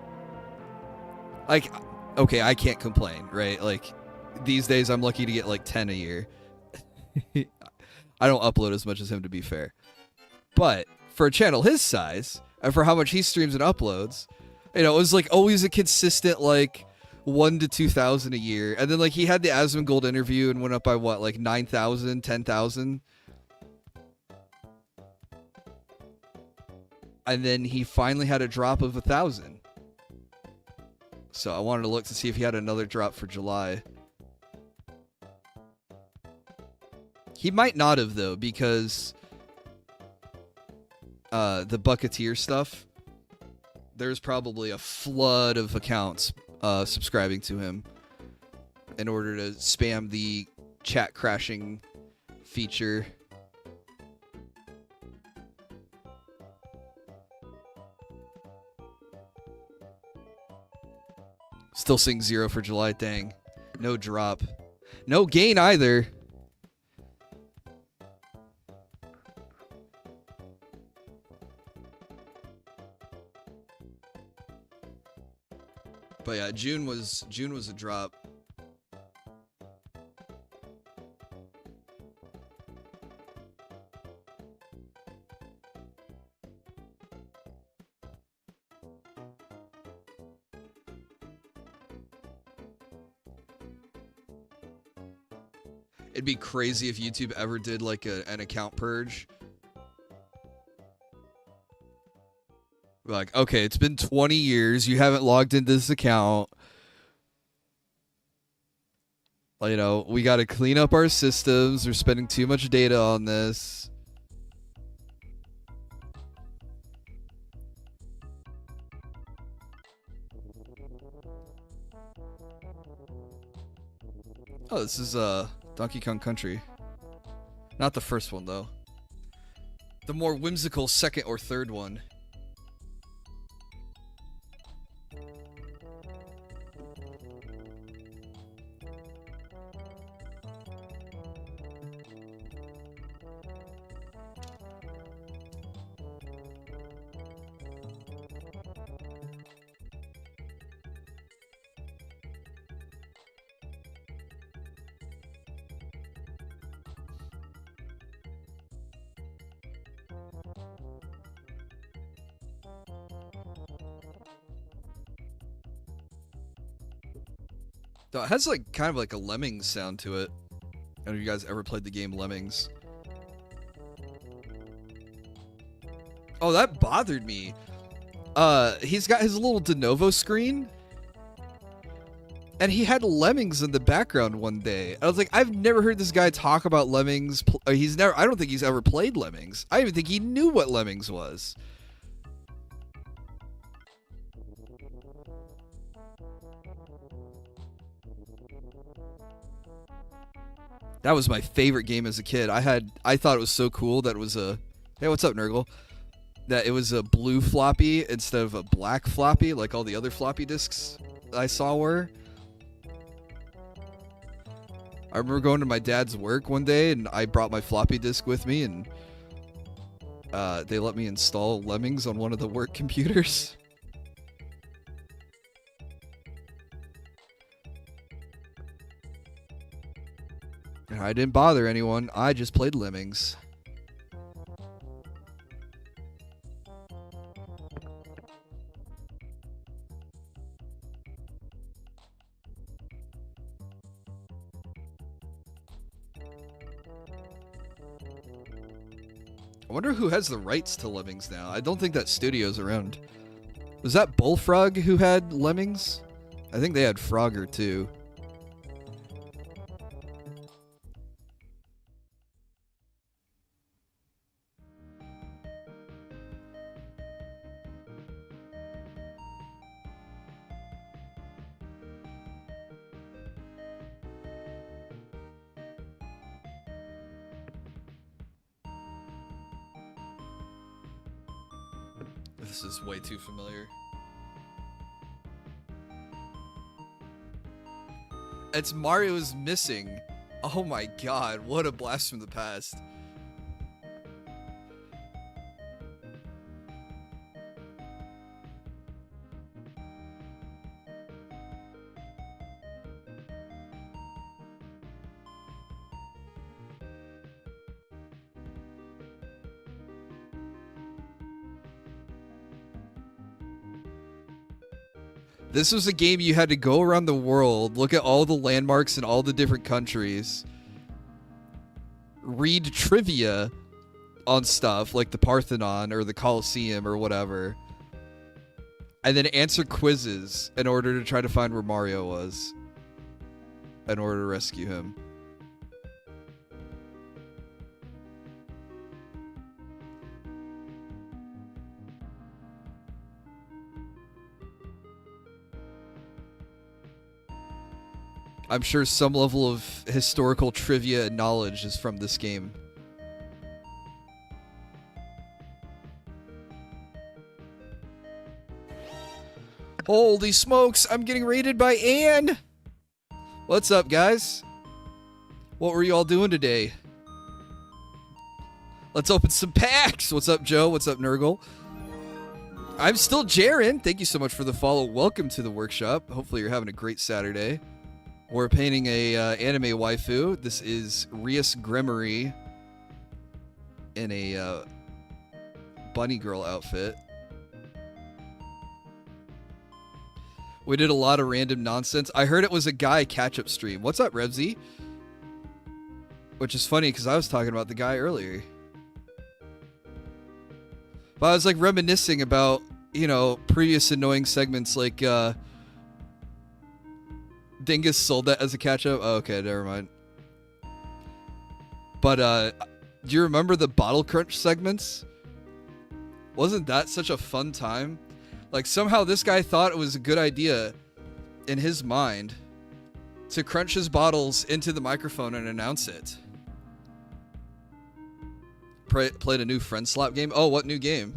Like, okay, I can't complain, right? Like, these days I'm lucky to get, like, 10 a year. I don't upload as much as him, to be fair. But for a channel his size, and for how much he streams and uploads, You know, it was like always a consistent like 1 to 2,000 a year, and then like he had the Asmongold interview and went up by what, like 9,000, 10,000, and then he finally had a drop of 1,000. So I wanted to look to see if he had another drop for July. He might not have though, because the Bucketeer stuff, there's probably a flood of accounts subscribing to him in order to spam the chat crashing feature. Still seeing 0 for July. Dang. No drop. No gain either. But yeah, June was a drop. It'd be crazy if YouTube ever did like an account purge. Like, okay, it's been 20 years. You haven't logged into this account. You know, we got to clean up our systems. We're spending too much data on this. Oh, this is Donkey Kong Country. Not the first one, though. The more whimsical second or third one. It has like kind of like a Lemmings sound to it. I don't know if you guys ever played the game Lemmings. Oh, that bothered me. He's got his little de novo screen, and he had Lemmings in the background one day. I was like, I've never heard this guy talk about Lemmings. I don't think he's ever played Lemmings. I even think he knew what Lemmings was. That was my favorite game as a kid. I thought it was so cool that it was a... Hey, what's up, Nurgle? That it was a blue floppy instead of a black floppy, like all the other floppy disks I saw were. I remember going to my dad's work one day, and I brought my floppy disk with me, and they let me install Lemmings on one of the work computers. I didn't bother anyone. I just played Lemmings. I wonder who has the rights to Lemmings now. I don't think that studio's around. Was that Bullfrog who had Lemmings? I think they had Frogger too. This is way too familiar. It's Mario's Missing. Oh my god, what a blast from the past. This was a game you had to go around the world, look at all the landmarks in all the different countries, read trivia on stuff like the Parthenon or the Colosseum or whatever, and then answer quizzes in order to try to find where Mario was in order to rescue him. I'm sure some level of historical trivia and knowledge is from this game. Holy smokes, I'm getting raided by Anne! What's up, guys? What were you all doing today? Let's open some packs! What's up, Joe? What's up, Nurgle? I'm still Jaren. Thank you so much for the follow. Welcome to the workshop. Hopefully you're having a great Saturday. We're painting a anime waifu. This is Rias Gremory in a bunny girl outfit. We did a lot of random nonsense. I heard it was a guy catch-up stream. What's up, Rebsy? Which is funny because I was talking about the guy earlier. But I was like reminiscing about, you know, previous annoying segments like Dingus sold that as a catch-up? Oh, okay, never mind. But, do you remember the Bottle Crunch segments? Wasn't that such a fun time? Like, somehow this guy thought it was a good idea, in his mind, to crunch his bottles into the microphone and announce it. Played a new friend slap game? Oh, what new game?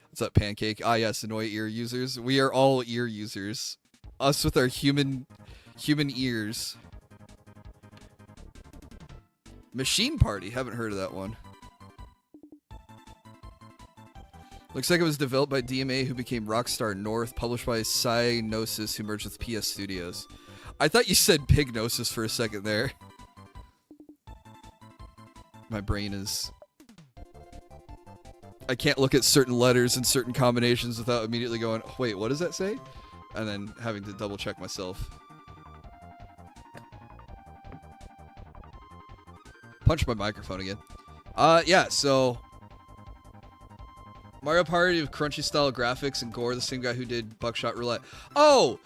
What's up, Pancake? Ah, yes, annoy ear users. We are all ear users. Us with our human ears. Machine Party. Haven't heard of that one. Looks like it was developed by DMA, who became Rockstar North, published by Psygnosis, who merged with PS Studios. I thought you said Pignosis for a second there. My brain is... I can't look at certain letters and certain combinations without immediately going, wait, what does that say? And then having to double check myself. Punch my microphone again. Yeah, so... Mario Party with crunchy style graphics and gore, the same guy who did Buckshot Roulette. Oh!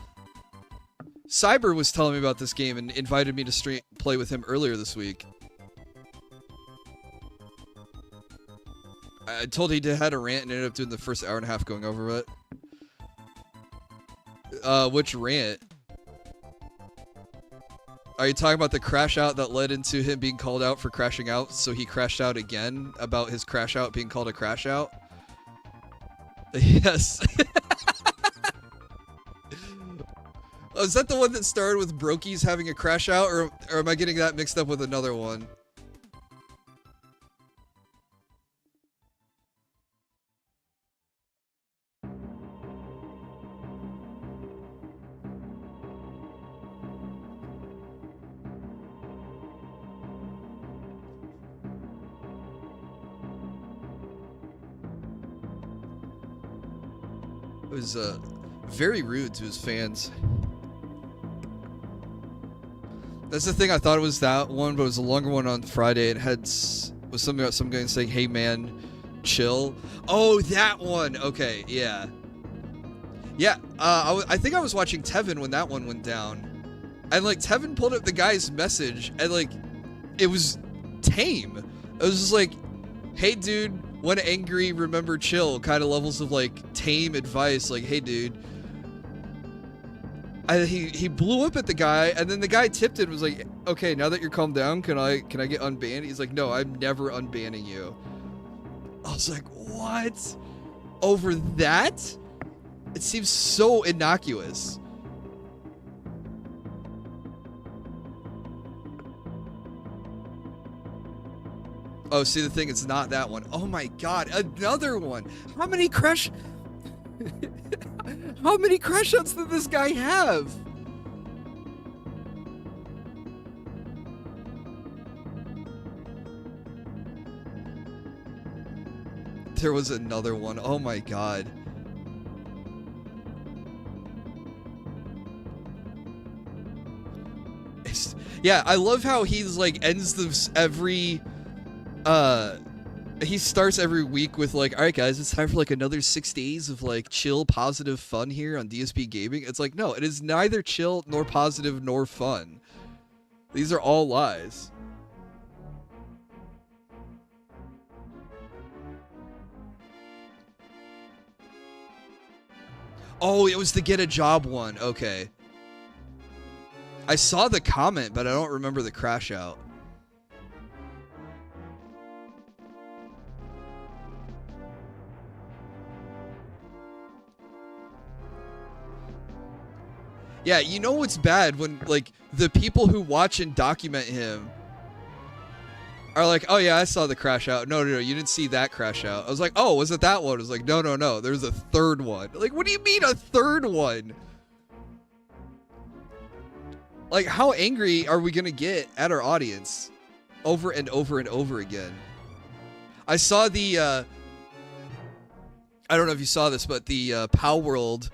Cyber was telling me about this game and invited me to play with him earlier this week. I told he had a rant and ended up doing the first hour and a half going over it. Which rant? Are you talking about the crash out that led into him being called out for crashing out, so he crashed out again about his crash out being called a crash out? Yes. Oh, is that the one that started with Brokies having a crash out, or am I getting that mixed up with another one? It was very rude to his fans. That's the thing. I thought it was that one, but it was a longer one on Friday. It was something about some guy saying, "Hey man, chill." Oh, that one. Okay, yeah, yeah. I think I was watching Tevin when that one went down, and like Tevin pulled up the guy's message, and like it was tame. It was just like, "Hey dude, when angry, remember chill," kind of levels of like tame advice. Like, "Hey dude." He blew up at the guy, and then the guy tipped it and was like, "Okay, now that you're calmed down, can I get unbanned?" He's like, "No, I'm never unbanning you." I was like, what? Over that? It seems so innocuous. Oh, see, the thing, it's not that one. Oh my god, another one. How many crash... How many crash outs did this guy have? There was another one. Oh my god. Yeah, I love how he's like ends this every he starts every week with like, all right guys, it's time for like another 6 days of like chill, positive fun here on DSP Gaming. It's like, no, it is neither chill nor positive nor fun. These are all lies. Oh, it was the get a job one. Okay. I saw the comment, but I don't remember the crash out. Yeah, you know what's bad when, like, the people who watch and document him are like, oh yeah, I saw the crash out. No, you didn't see that crash out. I was like, oh, was it that one? I was like, no, there's a third one. Like, what do you mean a third one? Like, how angry are we gonna get at our audience over and over and over again? I saw the, I don't know if you saw this, but the Pow World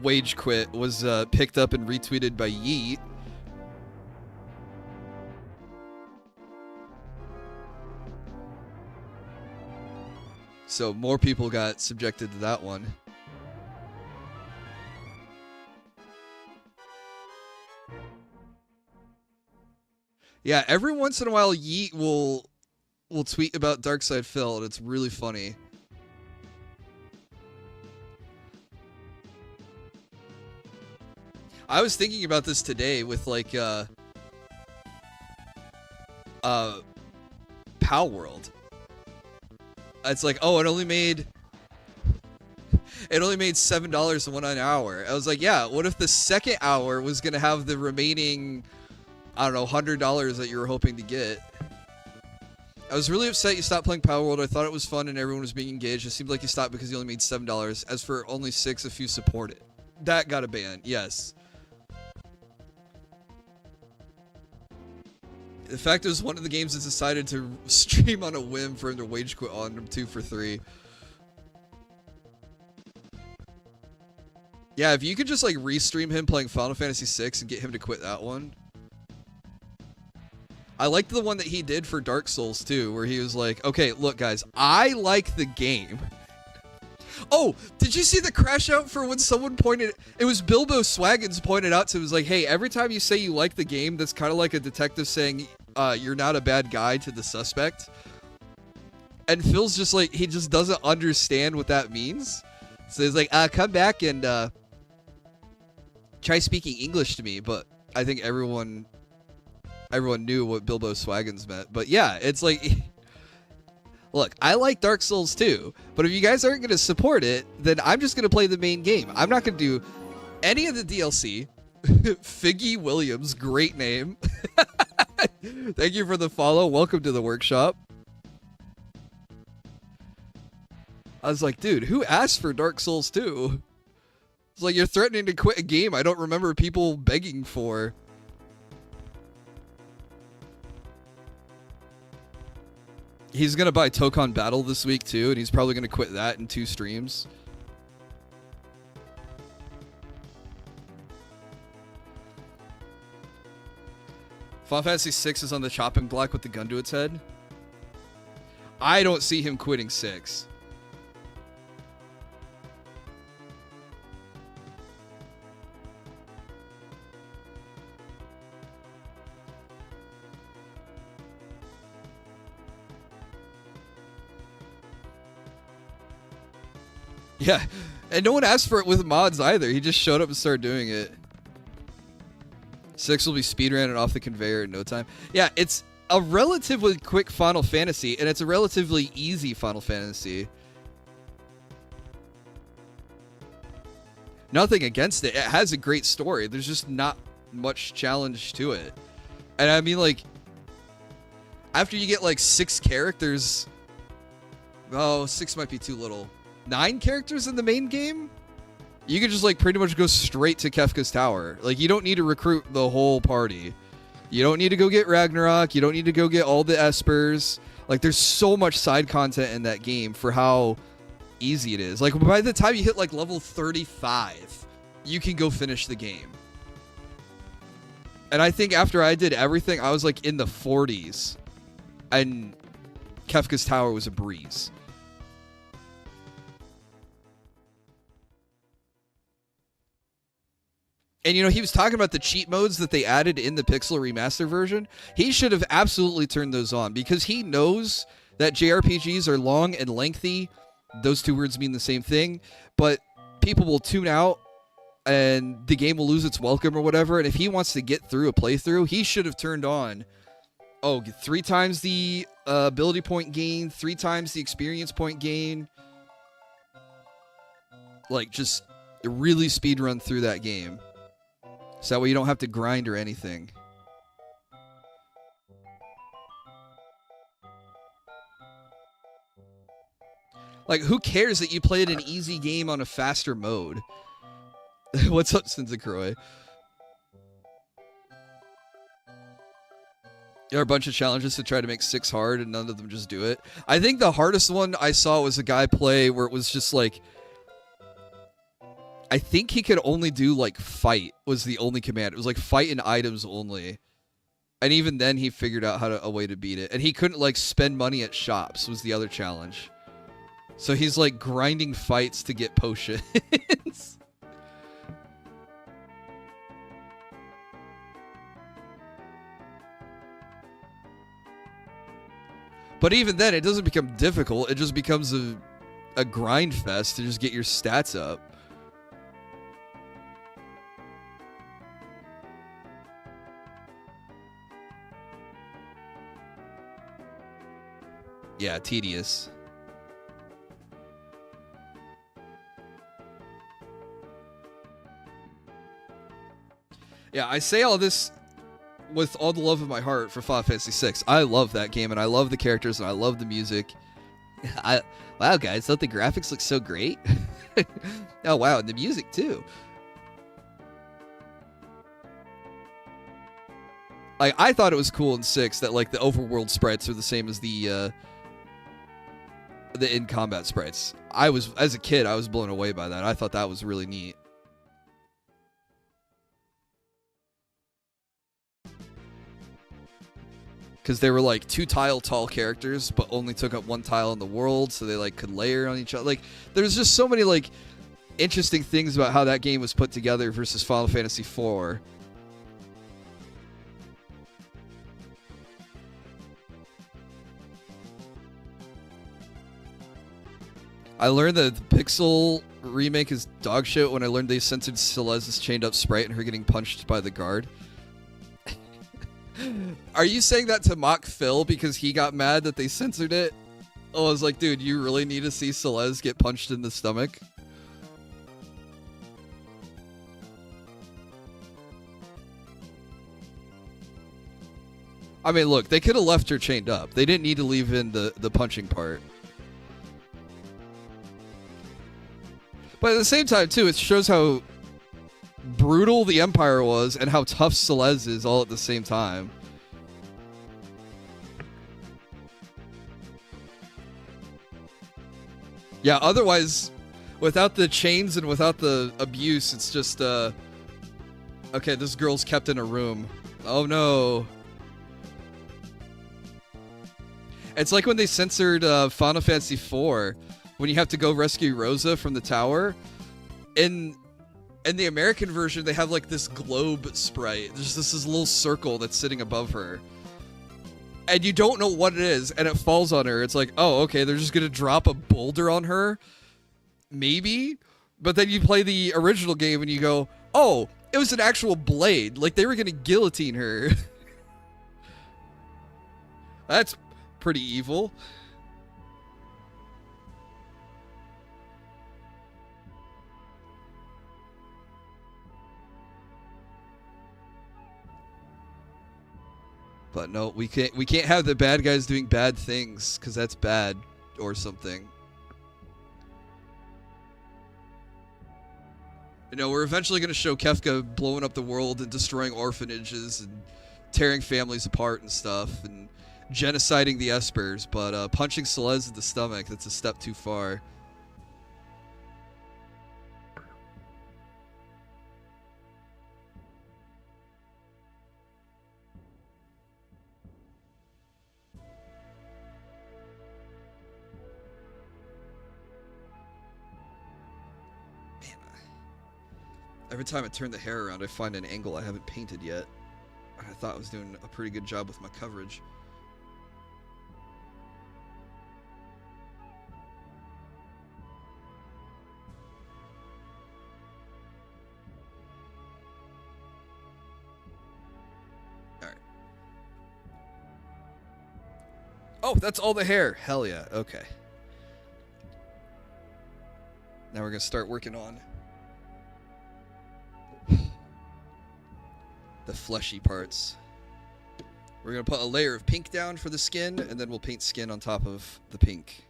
wage quit was picked up and retweeted by Yeet. So more people got subjected to that one. Yeah, every once in a while Yeet will tweet about Darkside Phil, and it's really funny. I was thinking about this today with like Pow World. It's like, oh, it only made $7 in 1 hour. I was like, yeah, what if the second hour was gonna have the remaining, I don't know, $100 that you were hoping to get? I was really upset you stopped playing Power World. I thought it was fun and everyone was being engaged. It seemed like you stopped because you only made $7. As for only 6 if you support it. That got a ban, yes. The fact is, one of the games has decided to stream on a whim for him to wage quit on 2 for 3. Yeah, if you could just like restream him playing Final Fantasy VI and get him to quit that one. I liked the one that he did for Dark Souls too, where he was like, okay, look guys, I like the game. Oh, did you see the crash out for when someone pointed, it was Bilbo Swaggins pointed out to him, was like, hey, every time you say you like the game, that's kind of like a detective saying you're not a bad guy to the suspect. And Phil's just like, he just doesn't understand what that means. So he's like, come back and try speaking English to me. But I think everyone knew what Bilbo Swaggins meant. But yeah, it's like, look, I like Dark Souls too, but if you guys aren't going to support it, then I'm just going to play the main game. I'm not going to do any of the DLC. Figgy Williams, great name. Thank you for the follow. Welcome to the workshop. I was like, dude, who asked for Dark Souls 2? It's like, you're threatening to quit a game I don't remember people begging for. He's going to buy Tokon Battle this week too, and he's probably going to quit that in 2 streams. Final Fantasy VI is on the chopping block with the gun to its head. I don't see him quitting 6. Yeah, and no one asked for it with mods either. He just showed up and started doing it. 6 will be speedrunning off the conveyor in no time. Yeah, it's a relatively quick Final Fantasy, and it's a relatively easy Final Fantasy. Nothing against it. It has a great story. There's just not much challenge to it. And I mean, like, after you get like 6 characters... Oh, 6 might be too little. 9 characters in the main game? You could just like pretty much go straight to Kefka's Tower. Like, you don't need to recruit the whole party. You don't need to go get Ragnarok. You don't need to go get all the Espers. Like, there's so much side content in that game for how easy it is. Like, by the time you hit, like, level 35, you can go finish the game. And I think after I did everything, I was, like, in the 40s. And Kefka's Tower was a breeze. And, you know, he was talking about the cheat modes that they added in the Pixel Remaster version. He should have absolutely turned those on because he knows that JRPGs are long and lengthy. Those two words mean the same thing. But people will tune out and the game will lose its welcome or whatever. And if he wants to get through a playthrough, he should have turned on, 3 times the ability point gain, 3 times the experience point gain. Like, just really speed run through that game. So that way you don't have to grind or anything. Like, who cares that you played an easy game on a faster mode? What's up, Sinzacroy? There are a bunch of challenges to try to make 6 hard, and none of them just do it. I think the hardest one I saw was a guy play where it was just like... I think he could only do, like, fight was the only command. It was, like, fight and items only. And even then, he figured out a way to beat it. And he couldn't, like, spend money at shops was the other challenge. So he's, like, grinding fights to get potions. But even then, it doesn't become difficult. It just becomes a grind fest to just get your stats up. Yeah, tedious. Yeah, I say all this with all the love of my heart for Final Fantasy VI. I love that game, and I love the characters, and I love the music. Wow, guys, don't the graphics look so great? Oh, wow, and the music, too. Like, I thought it was cool in 6 that, like, the overworld sprites are the same as the in-combat sprites. As a kid, I was blown away by that. I thought that was really neat. Because they were, like, 2 tile tall characters, but only took up 1 tile in the world, so they, like, could layer on each other. Like, there's just so many, like, interesting things about how that game was put together versus Final Fantasy IV. I learned that the Pixel remake is dog shit when I learned they censored Celeste's chained up sprite and her getting punched by the guard. Are you saying that to mock Phil because he got mad that they censored it? Oh, I was like, dude, you really need to see Celeste get punched in the stomach? I mean, look, they could have left her chained up. They didn't need to leave in the punching part. But at the same time, too, it shows how brutal the Empire was and how tough Celeste is all at the same time. Yeah, otherwise, without the chains and without the abuse, it's just, okay, this girl's kept in a room. Oh, no. It's like when they censored Final Fantasy IV, when you have to go rescue Rosa from the tower. In the American version, they have like this globe sprite. There's this little circle that's sitting above her. And you don't know what it is, and it falls on her. It's like, oh, okay, they're just gonna drop a boulder on her? Maybe? But then you play the original game and you go, oh, it was an actual blade. Like, they were gonna guillotine her. That's pretty evil. But no, we can't have the bad guys doing bad things, because that's bad or something. You know, we're eventually going to show Kefka blowing up the world and destroying orphanages and tearing families apart and stuff, and genociding the Espers, but punching Celeste in the stomach, that's a step too far. Every time I turn the hair around, I find an angle I haven't painted yet. I thought I was doing a pretty good job with my coverage. Alright. Oh, that's all the hair! Hell yeah, okay. Now we're gonna start working on the fleshy parts. We're gonna put a layer of pink down for the skin, and then we'll paint skin on top of the pink.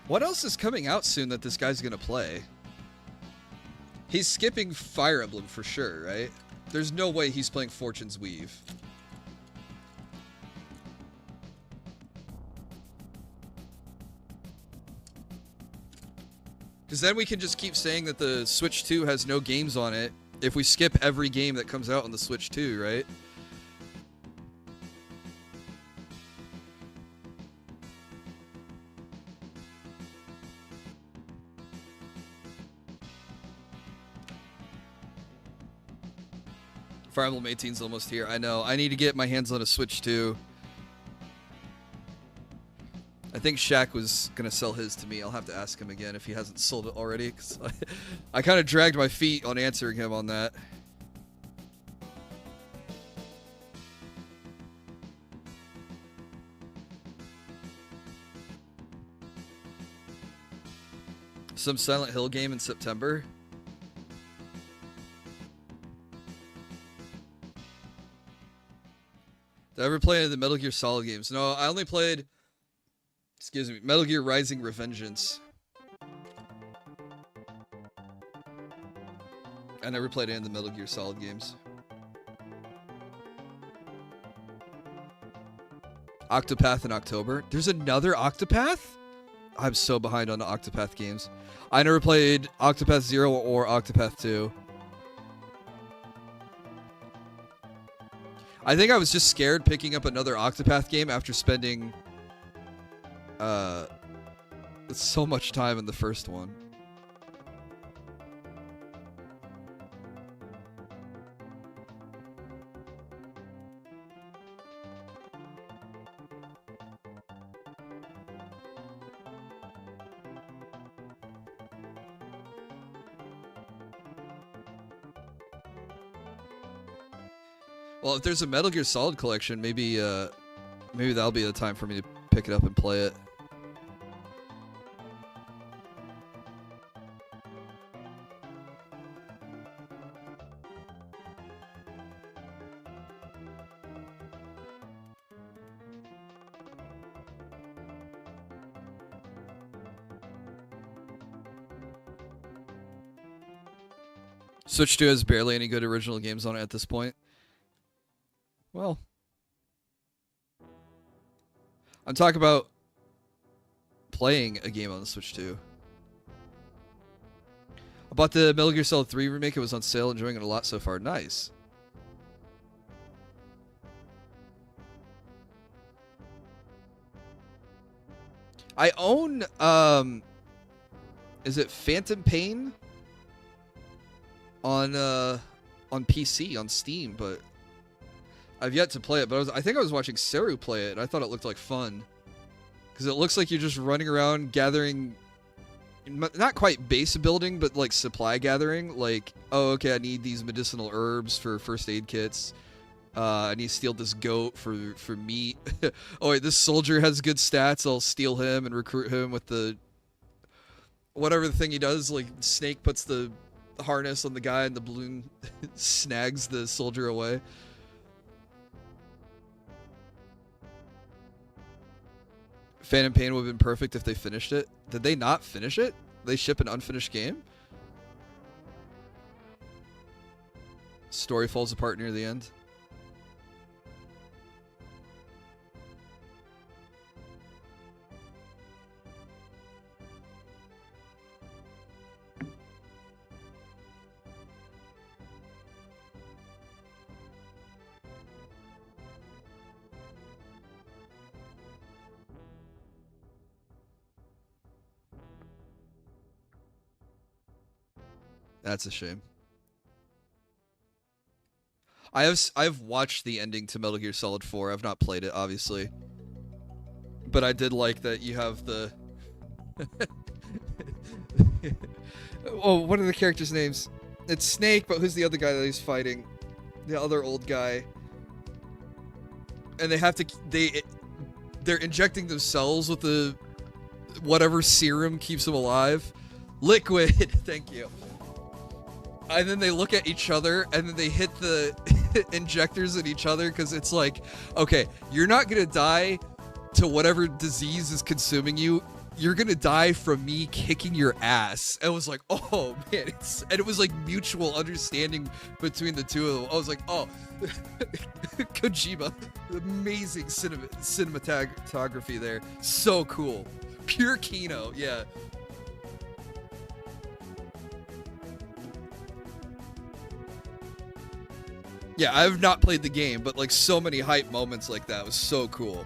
What else is coming out soon that this guy's gonna play? He's skipping Fire Emblem for sure, right? There's no way he's playing Fortune's Weave. Because then we can just keep saying that the Switch 2 has no games on it if we skip every game that comes out on the Switch 2, right? Fire Emblem 18's almost here. I know. I need to get my hands on a Switch 2. I think Shaq was going to sell his to me. I'll have to ask him again if he hasn't sold it already. Cause I kind of dragged my feet on answering him on that. Some Silent Hill game in September. Did I ever play any of the Metal Gear Solid games? No, I only played... Excuse me, Metal Gear Rising Revengeance. I never played any of the Metal Gear Solid games. Octopath in October. There's another Octopath? I'm so behind on the Octopath games. I never played Octopath 0 or Octopath 2. I think I was just scared picking up another Octopath game after spending... so much time in the first one. Well, if there's a Metal Gear Solid collection, maybe that'll be the time for me to pick it up and play it. Switch 2 has barely any good original games on it at this point. Well, I'm talking about playing a game on the Switch 2. I bought the Metal Gear Solid 3 remake. It was on sale. Enjoying it a lot so far. Nice. I own, is it Phantom Pain? On PC, on Steam, but I've yet to play it. But I think I was watching Saru play it, and I thought it looked like fun. Because it looks like you're just running around gathering, not quite base building, but like supply gathering. Like, oh, okay, I need these medicinal herbs for first aid kits. I need to steal this goat for meat. Oh, wait, this soldier has good stats. I'll steal him and recruit him with the... whatever the thing he does. Like, Snake puts the harness on the guy and the balloon snags the soldier away. Phantom Pain would have been perfect if they finished it. Did they not finish it? They ship an unfinished game? Story falls apart near the end. That's a shame. I've watched the ending to Metal Gear Solid 4. I've not played it, obviously. But I did like that you have the... oh, what are the characters' names? It's Snake, but who's the other guy that he's fighting? The other old guy. And they have to... They're injecting themselves with the... whatever serum keeps them alive. Liquid! Thank you. And then they look at each other, and then they hit the injectors at each other, because it's like, okay, you're not gonna die to whatever disease is consuming you. You're gonna die from me kicking your ass. And it was like, oh man, and it was like mutual understanding between the two of them. I was like, oh, Kojima, amazing cinematography there, so cool, pure Kino, yeah. Yeah, I've not played the game, but like so many hype moments like that was so cool.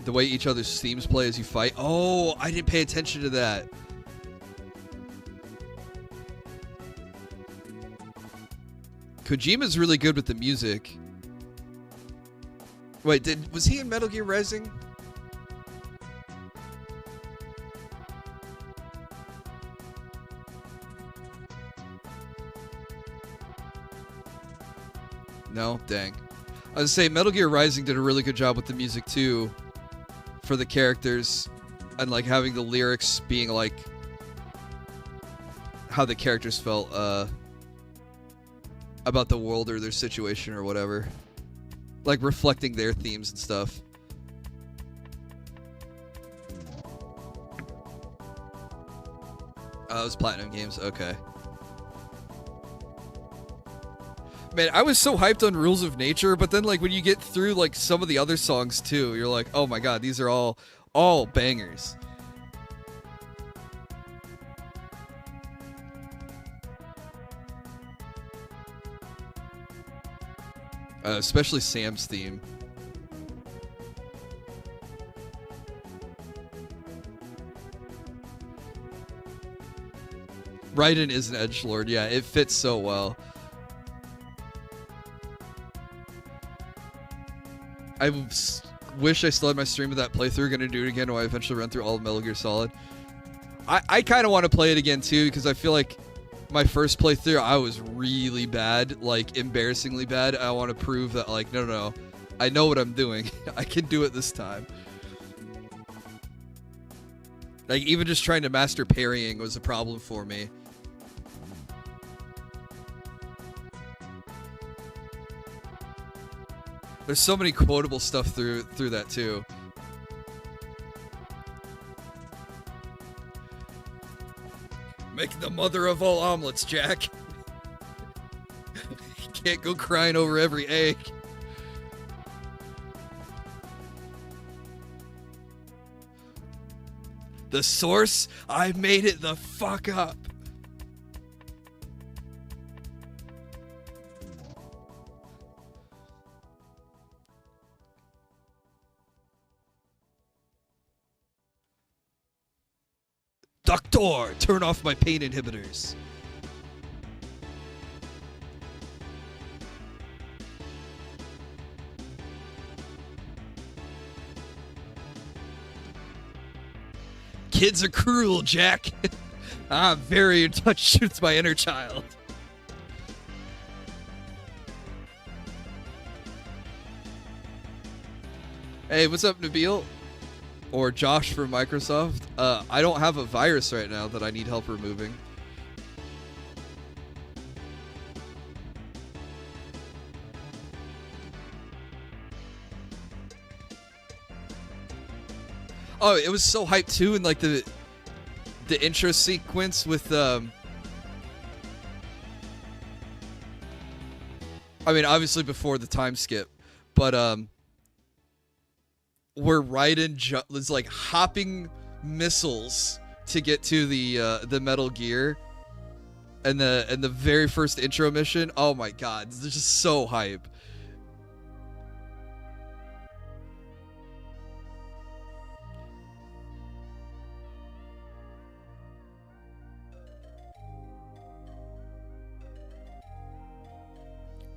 The way each other's themes play as you fight. Oh, I didn't pay attention to that. Kojima's really good with the music. Wait, was he in Metal Gear Rising? No? Dang. I was gonna say, Metal Gear Rising did a really good job with the music too, for the characters, and like having the lyrics being like how the characters felt about the world or their situation or whatever. Like reflecting their themes and stuff. Oh, it was Platinum Games, okay. Man, I was so hyped on Rules of Nature, but then like when you get through like some of the other songs too, you're like, oh my god, these are all bangers. Especially Sam's theme. Raiden is an edgelord, yeah, it fits so well. I wish I still had my stream of that playthrough. Gonna do it again when I eventually run through all of Metal Gear Solid. I kind of want to play it again too, because I feel like my first playthrough, I was really bad, like embarrassingly bad. I want to prove that, like, no, I know what I'm doing. I can do it this time. Like, even just trying to master parrying was a problem for me. There's so many quotable stuff through that too. Make the mother of all omelets, Jack. Can't go crying over every egg. The source? I made it the fuck up. Doctor, turn off my pain inhibitors. Kids are cruel, Jack. I'm very in touch with my inner child. Hey, what's up, Nabil? Or Josh from Microsoft. I don't have a virus right now that I need help removing. Oh, it was so hyped too, and like the intro sequence with I mean, obviously before the time skip, but where Raiden is like hopping missiles to get to the Metal Gear, and the very first intro mission. Oh my god, it's just so hype.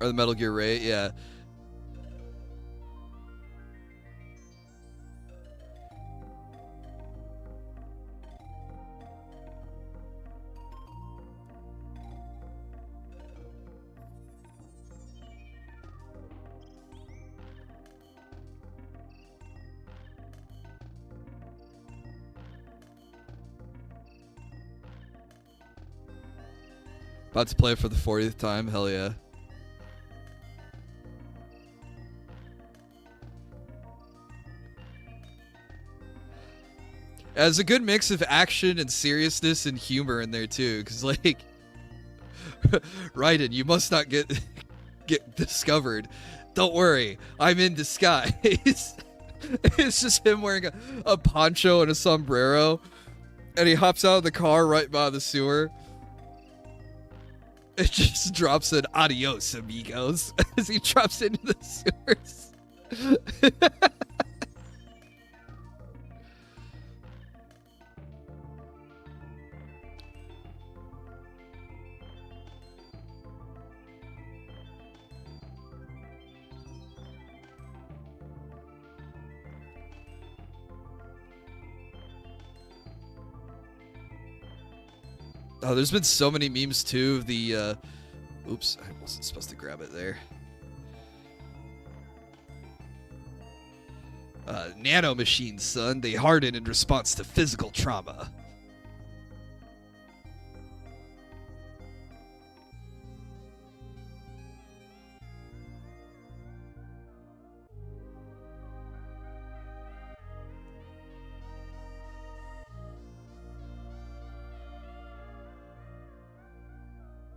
Or the Metal Gear Ray, yeah. About to play it for the 40th time, hell yeah. There's a good mix of action and seriousness and humor in there too, because like, Raiden, you must not get discovered. Don't worry, I'm in disguise. It's just him wearing a poncho and a sombrero, and he hops out of the car right by the sewer. It just drops in adios, amigos, as he drops into the sewers. Oh, there's been so many memes too. The, oops, I wasn't supposed to grab it there. Nano machines, son. They harden in response to physical trauma.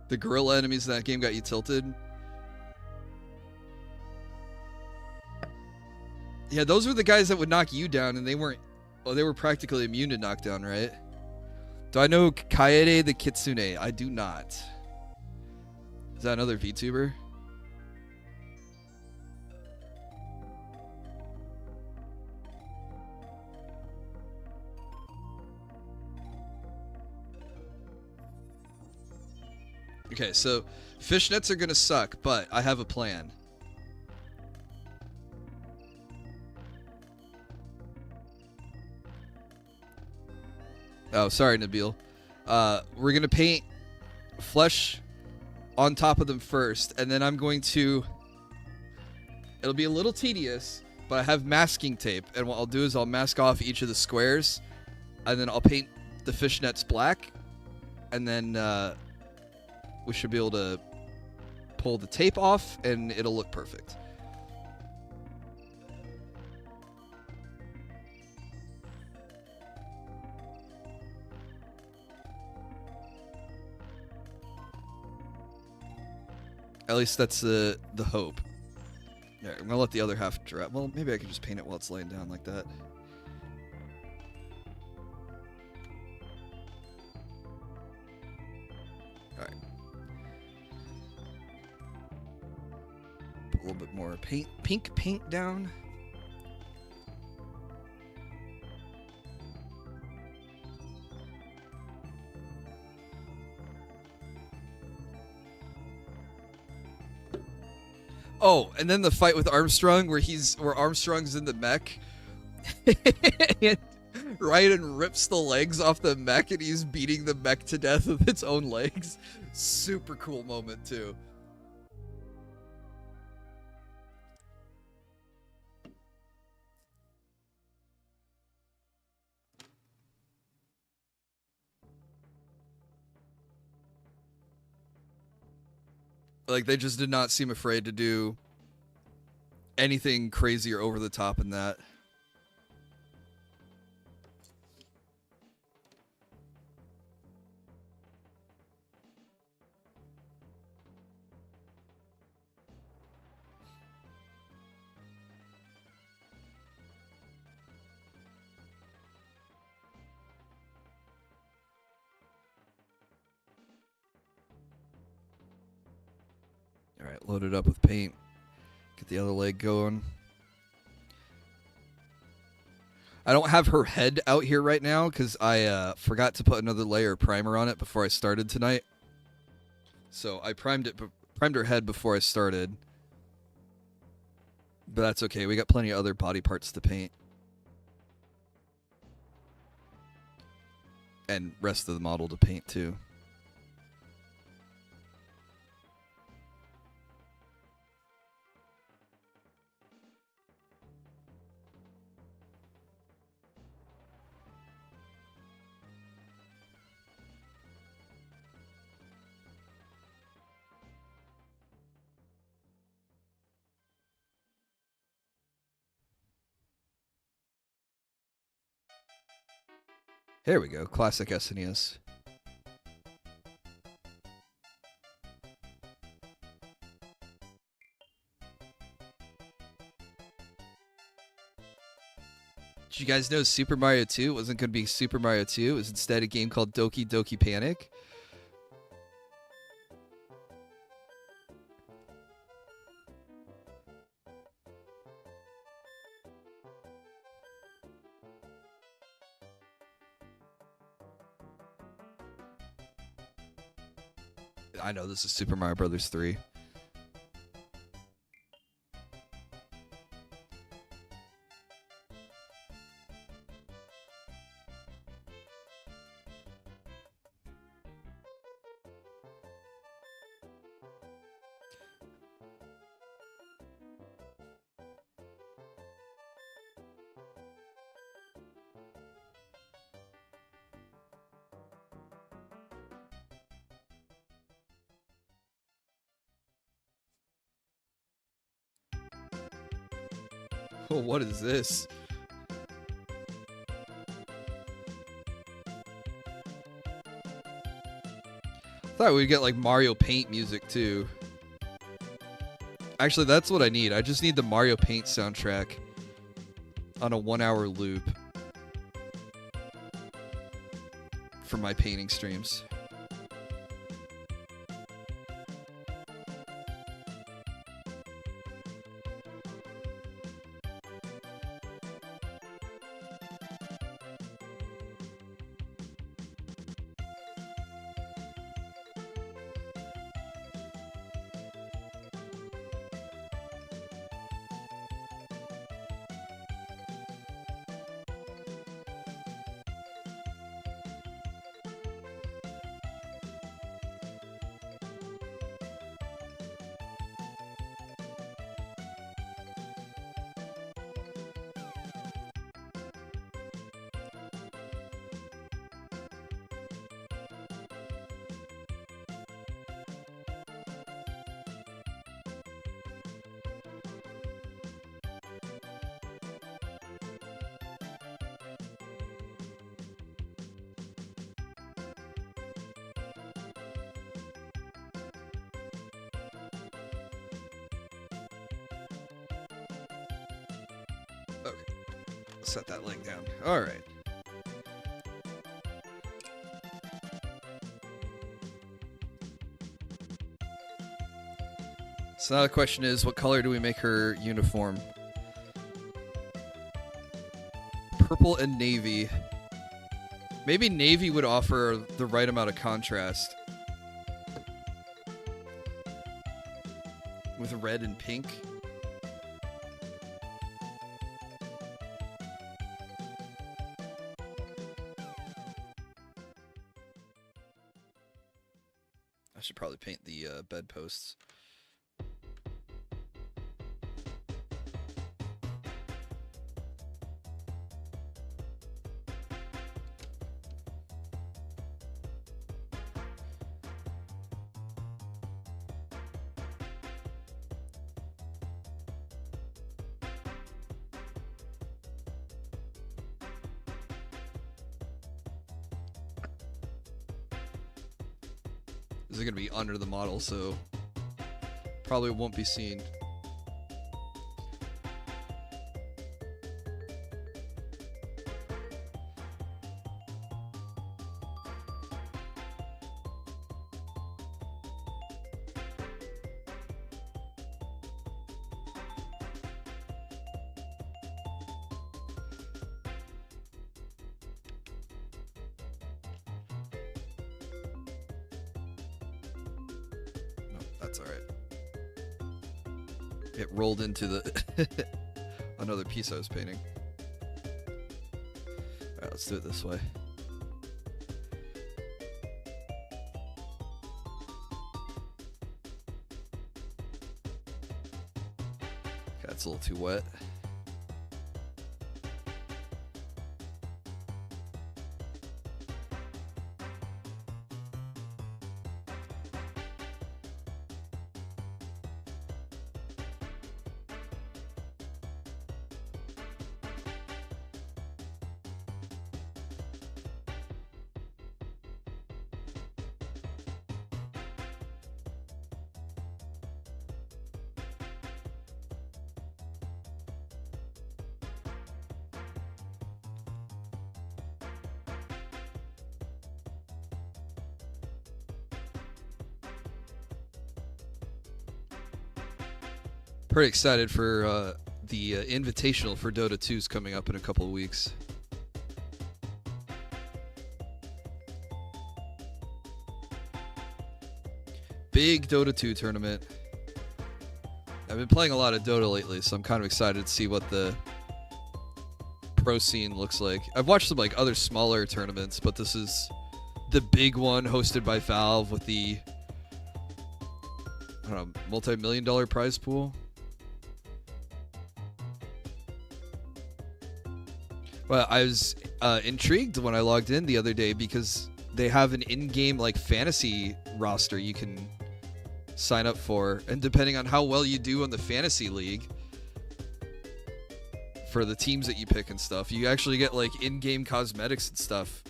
The gorilla enemies in that game got you tilted. Yeah, those were the guys that would knock you down, and they weren't. Oh, they were practically immune to knockdown, right? Do I know Kaede the Kitsune? I do not. Is that another VTuber? Okay, so fishnets are gonna suck, but I have a plan. Oh, sorry, Nabil. We're gonna paint flesh on top of them first, and then I'm going to... It'll be a little tedious, but I have masking tape, and what I'll do is I'll mask off each of the squares, and then I'll paint the fishnets black, and then we should be able to pull the tape off, and it'll look perfect. At least that's the hope. Yeah, I'm gonna let the other half dry. Well, maybe I can just paint it while it's laying down like that. Alright. Put a little bit more pink paint down. Oh, and then the fight with Armstrong where Armstrong's in the mech. And Raiden rips the legs off the mech and he's beating the mech to death with its own legs. Super cool moment too. Like, they just did not seem afraid to do anything crazy or over the top in that. Alright, load it up with paint. Get the other leg going. I don't have her head out here right now because I forgot to put another layer of primer on it before I started tonight. So I primed her head before I started. But that's okay. We got plenty of other body parts to paint. And rest of the model to paint too. There we go. Classic SNES. Did you guys know Super Mario 2 wasn't going to be Super Mario 2? It was instead a game called Doki Doki Panic? I know this is Super Mario Brothers 3. Oh, what is this? Thought we'd get like Mario Paint music too. Actually, that's what I need. I just need the Mario Paint soundtrack on a 1-hour loop for my painting streams. Okay. Set that leg down. All right. So now the question is, what color do we make her uniform? Purple and navy. Maybe navy would offer the right amount of contrast. With red and pink. I should probably paint the bedposts. is going to be under the model, so probably won't be seen. That's all right. It rolled into the another piece I was painting. All right, let's do it this way. Okay, that's a little too wet. Pretty excited for the invitational for Dota 2's coming up in a couple of weeks. Big Dota 2 tournament. I've been playing a lot of Dota lately, so I'm kind of excited to see what the pro scene looks like. I've watched some like other smaller tournaments, but this is the big one hosted by Valve with the, I don't know, multi-million-dollar prize pool. Well, I was intrigued when I logged in the other day because they have an in-game like fantasy roster you can sign up for, and depending on how well you do on the fantasy league for the teams that you pick and stuff, you actually get like in-game cosmetics and stuff.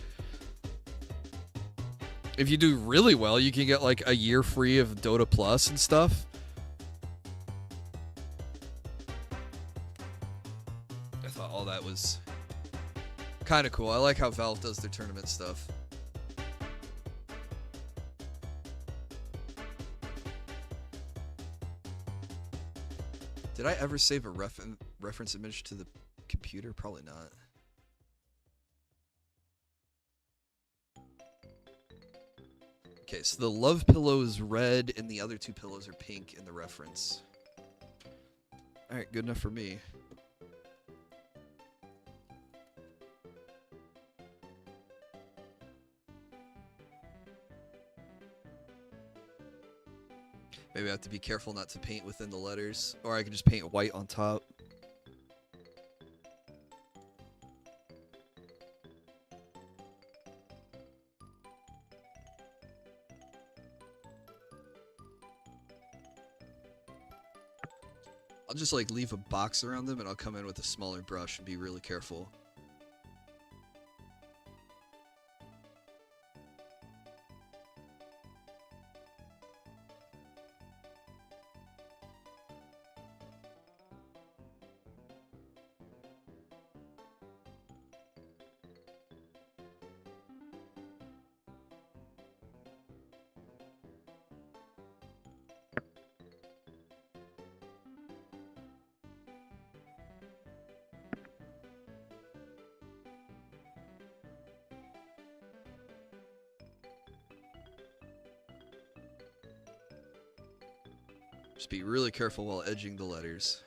If you do really well, you can get like a year free of Dota Plus and stuff. I thought all that was kind of cool. I like how Valve does their tournament stuff. Did I ever save a reference image to the computer? Probably not. Okay, so the love pillow is red and the other two pillows are pink in the reference. Alright, good enough for me. Maybe I have to be careful not to paint within the letters, or I can just paint white on top. I'll just like leave a box around them and I'll come in with a smaller brush and be really careful. Just be really careful while edging the letters.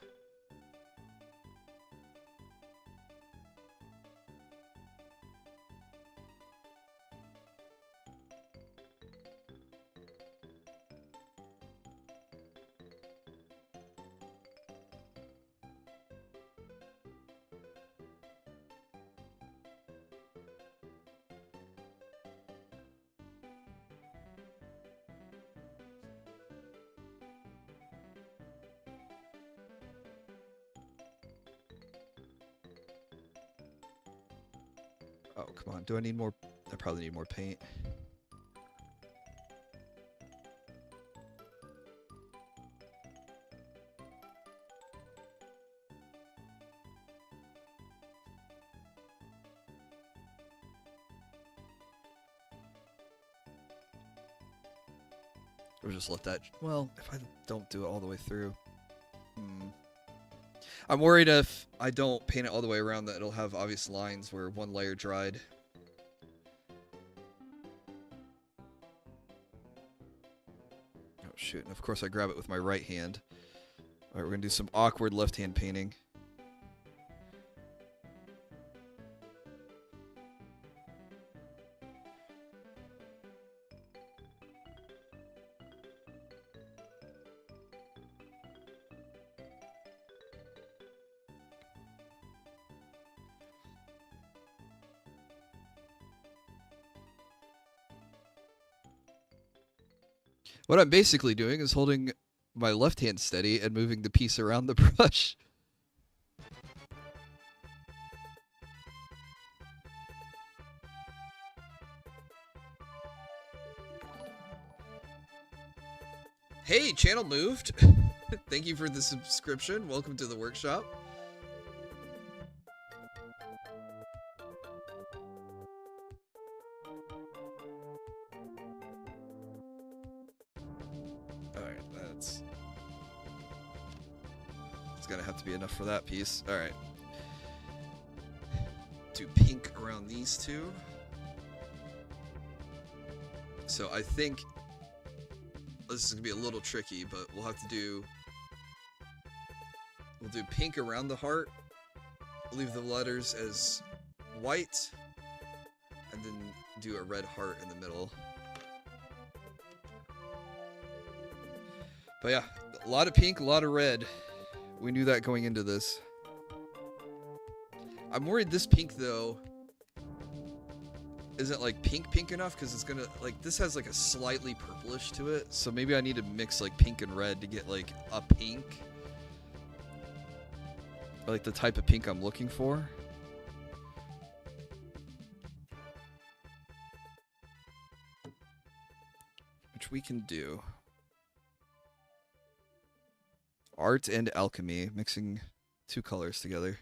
Oh, come on. Do I need more? I probably need more paint. Or just let that... Well, if I don't do it all the way through... I'm worried if I don't paint it all the way around that it'll have obvious lines where one layer dried. Oh shoot, and of course I grab it with my right hand. Alright, we're gonna do some awkward left-hand painting. What I'm basically doing is holding my left hand steady and moving the piece around the brush. Hey, channel moved. Thank you for the subscription. Welcome to the workshop. Gonna have to be enough for that piece. All right. Do pink around these two. So I think this is gonna be a little tricky, but we'll have to do. We'll do pink around the heart. Leave the letters as white, and then do a red heart in the middle. But yeah, a lot of pink, a lot of red. We knew that going into this. I'm worried this pink, though, isn't, like, pink enough, because it's gonna, like, this has, like, a slightly purplish to it, so maybe I need to mix, like, pink and red to get, like, a pink. Like, the type of pink I'm looking for. Which we can do. Art and alchemy, mixing two colors together.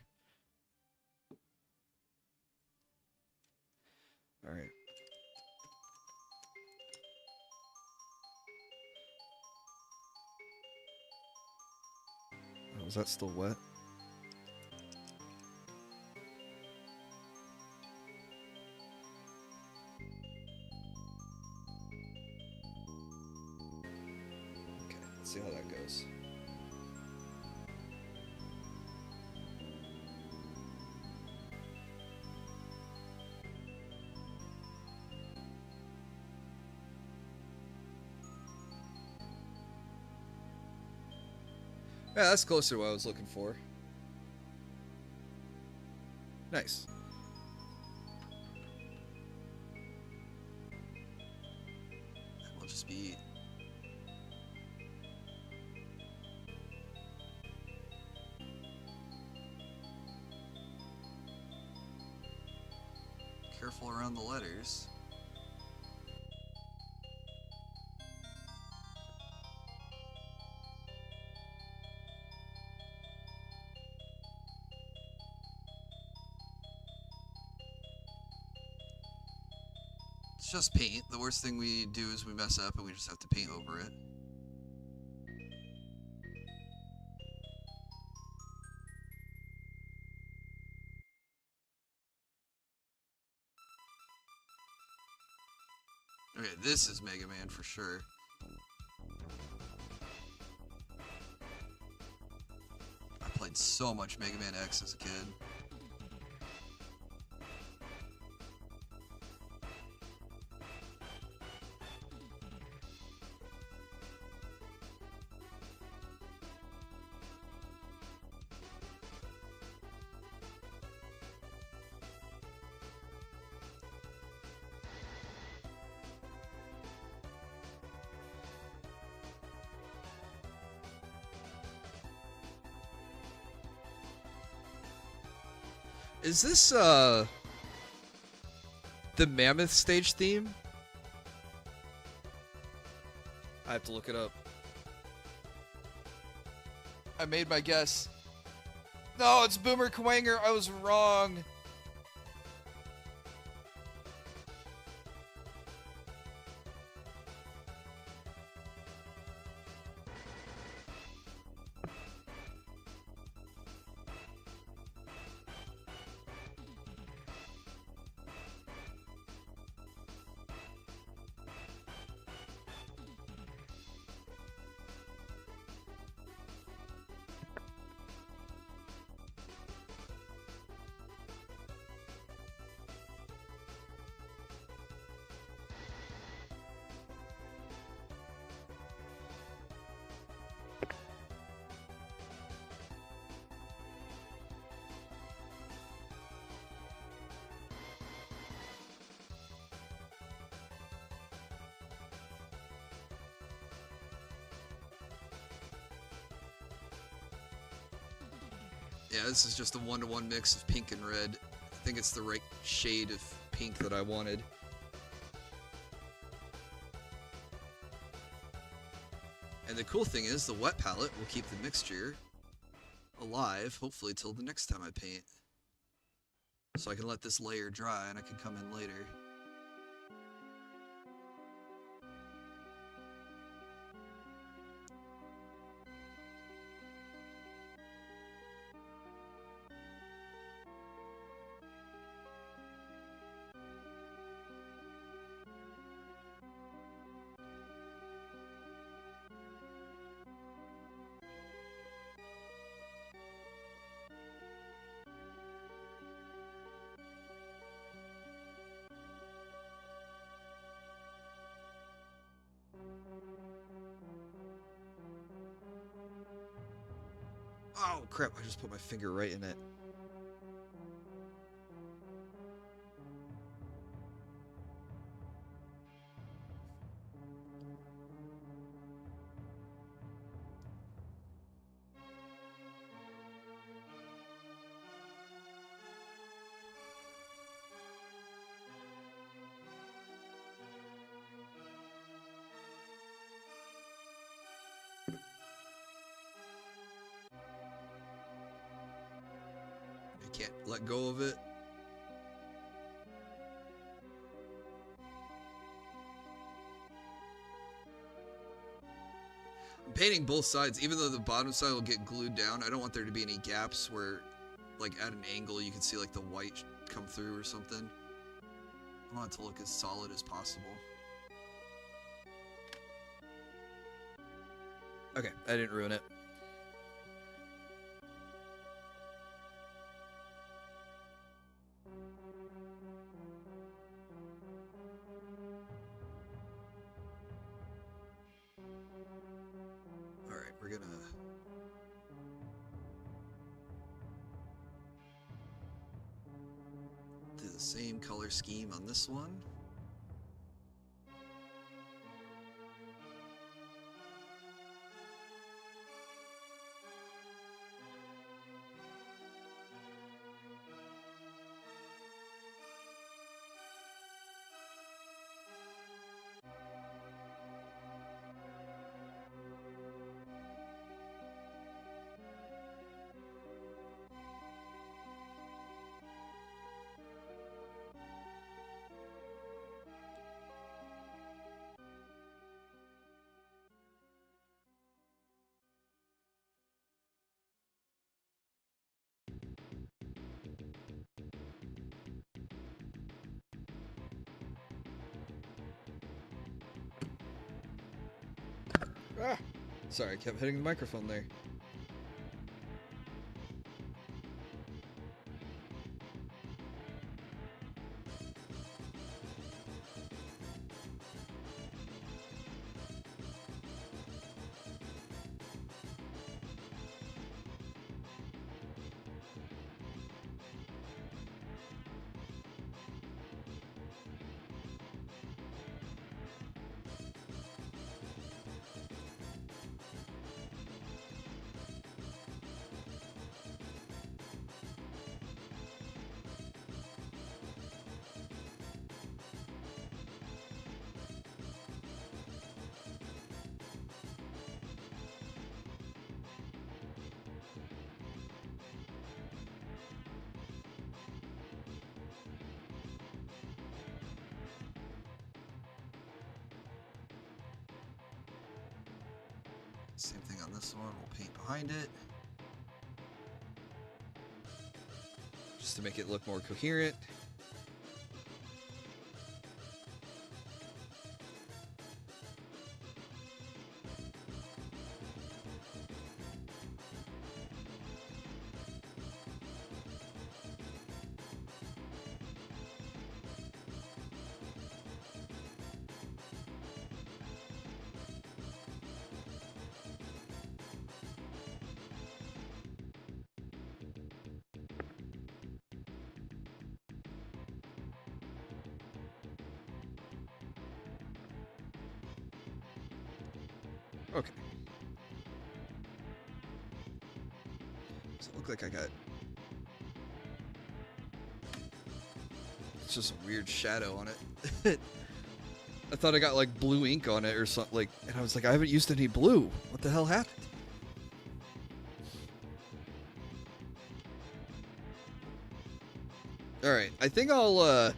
All right. Oh, is that still wet? Okay, let's see how that goes. Yeah, that's closer to what I was looking for. Nice. We'll just be... careful around the letters. It's just paint. The worst thing we do is we mess up and we just have to paint over it. Okay, this is Mega Man for sure. I played so much Mega Man X as a kid. Is this, the Mammoth stage theme? I have to look it up. I made my guess. No, it's Boomer Kwanger. I was wrong. Yeah, this is just a 1-to-1 mix of pink and red. I think it's the right shade of pink that I wanted. And the cool thing is the wet palette will keep the mixture alive, hopefully till the next time I paint. So I can let this layer dry and I can come in later. Oh crap, I just put my finger right in it. I can't let go of it. I'm painting both sides, even though the bottom side will get glued down. I don't want there to be any gaps where, like, at an angle you can see, like, the white come through or something. I want it to look as solid as possible. Okay, I didn't ruin it. Alright, we're gonna... do the same color scheme on this one. Ah! Sorry, I kept hitting the microphone there. Same thing on this one, we'll paint behind it. Just to make it look more coherent. Okay. Does it look like I got... It's just a weird shadow on it. I thought I got like blue ink on it or something, like, and I was like, I haven't used any blue. What the hell happened? All right, I think I'll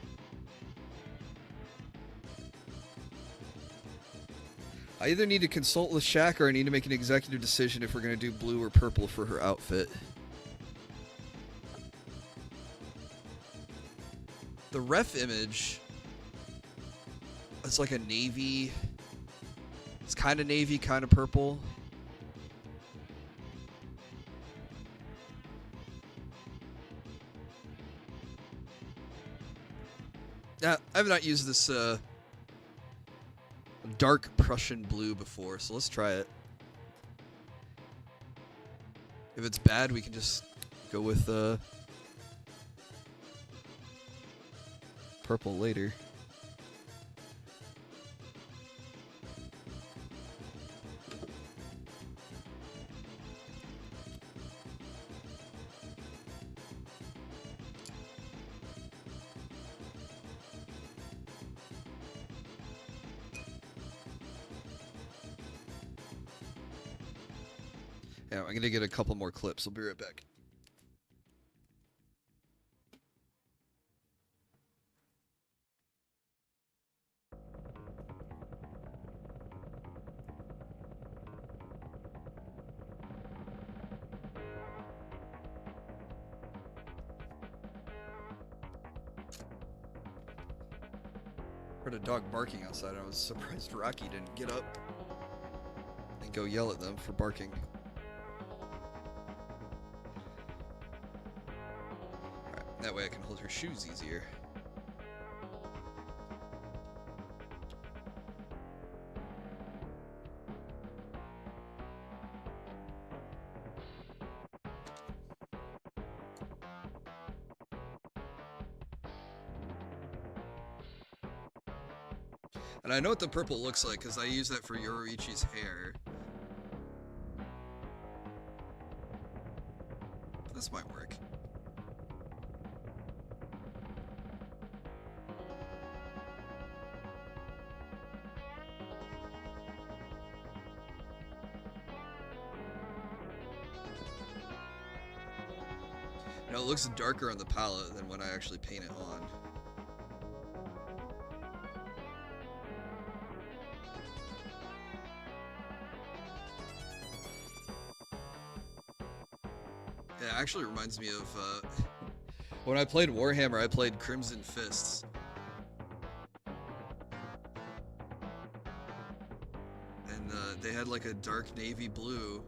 I either need to consult with Shaq or I need to make an executive decision if we're gonna do blue or purple for her outfit. The ref image, it's like a navy. It's kind of navy, kind of purple. Yeah, I've not used this dark Prussian blue before, so let's try it. If it's bad, we can just go with purple later. Yeah, I'm gonna get a couple more clips. I'll be right back. Heard a dog barking outside. I was surprised Rocky didn't get up and go yell at them for barking. Alright, that way I can hold her shoes easier. And I know what the purple looks like because I use that for Yoriichi's hair. This might work. You know, it looks darker on the palette than when I actually paint it on. It actually reminds me of when I played Warhammer, I played Crimson Fists. And they had like a dark navy blue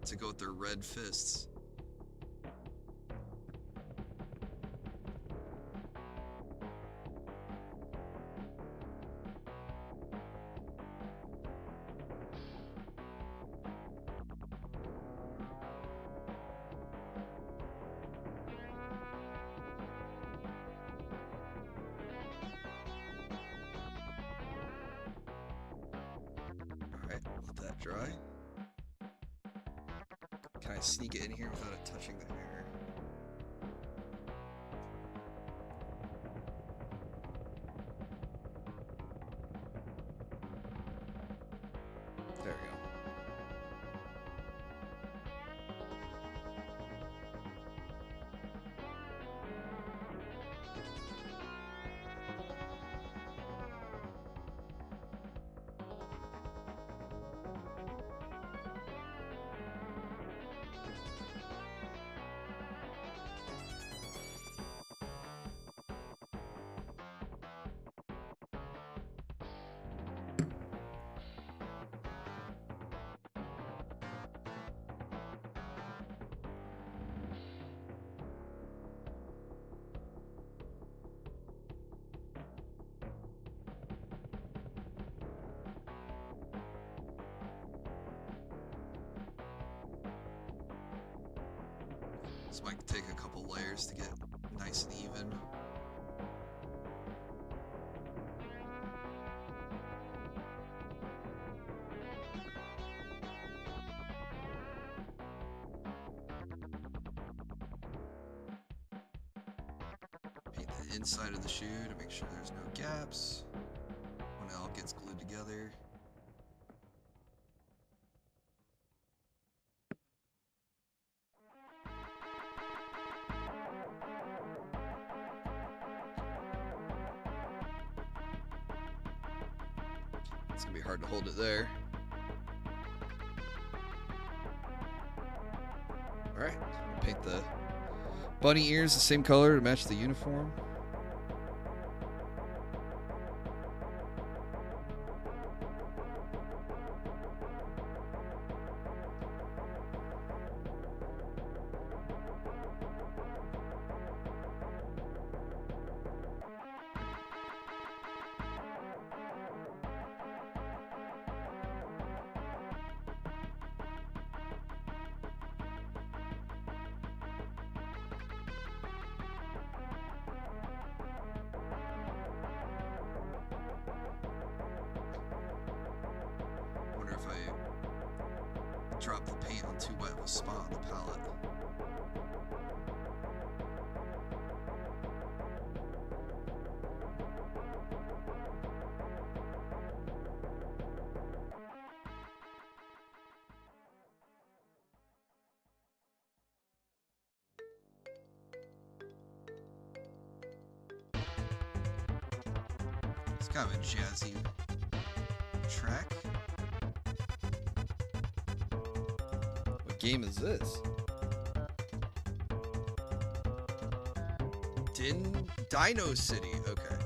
to go with their red fists. Dry. Can I sneak it in here without it touching the hair? There we go. This might take a couple layers to get nice and even. the inside of the shoe to make sure there's no gaps when it all gets glued together. It's gonna be hard to hold it there. Alright, paint the bunny ears the same color to match the uniform. Wonder if I drop the paint on too wet of a spot on the palette. It's kind of a jazzy track. What game is this? Dino City. Okay.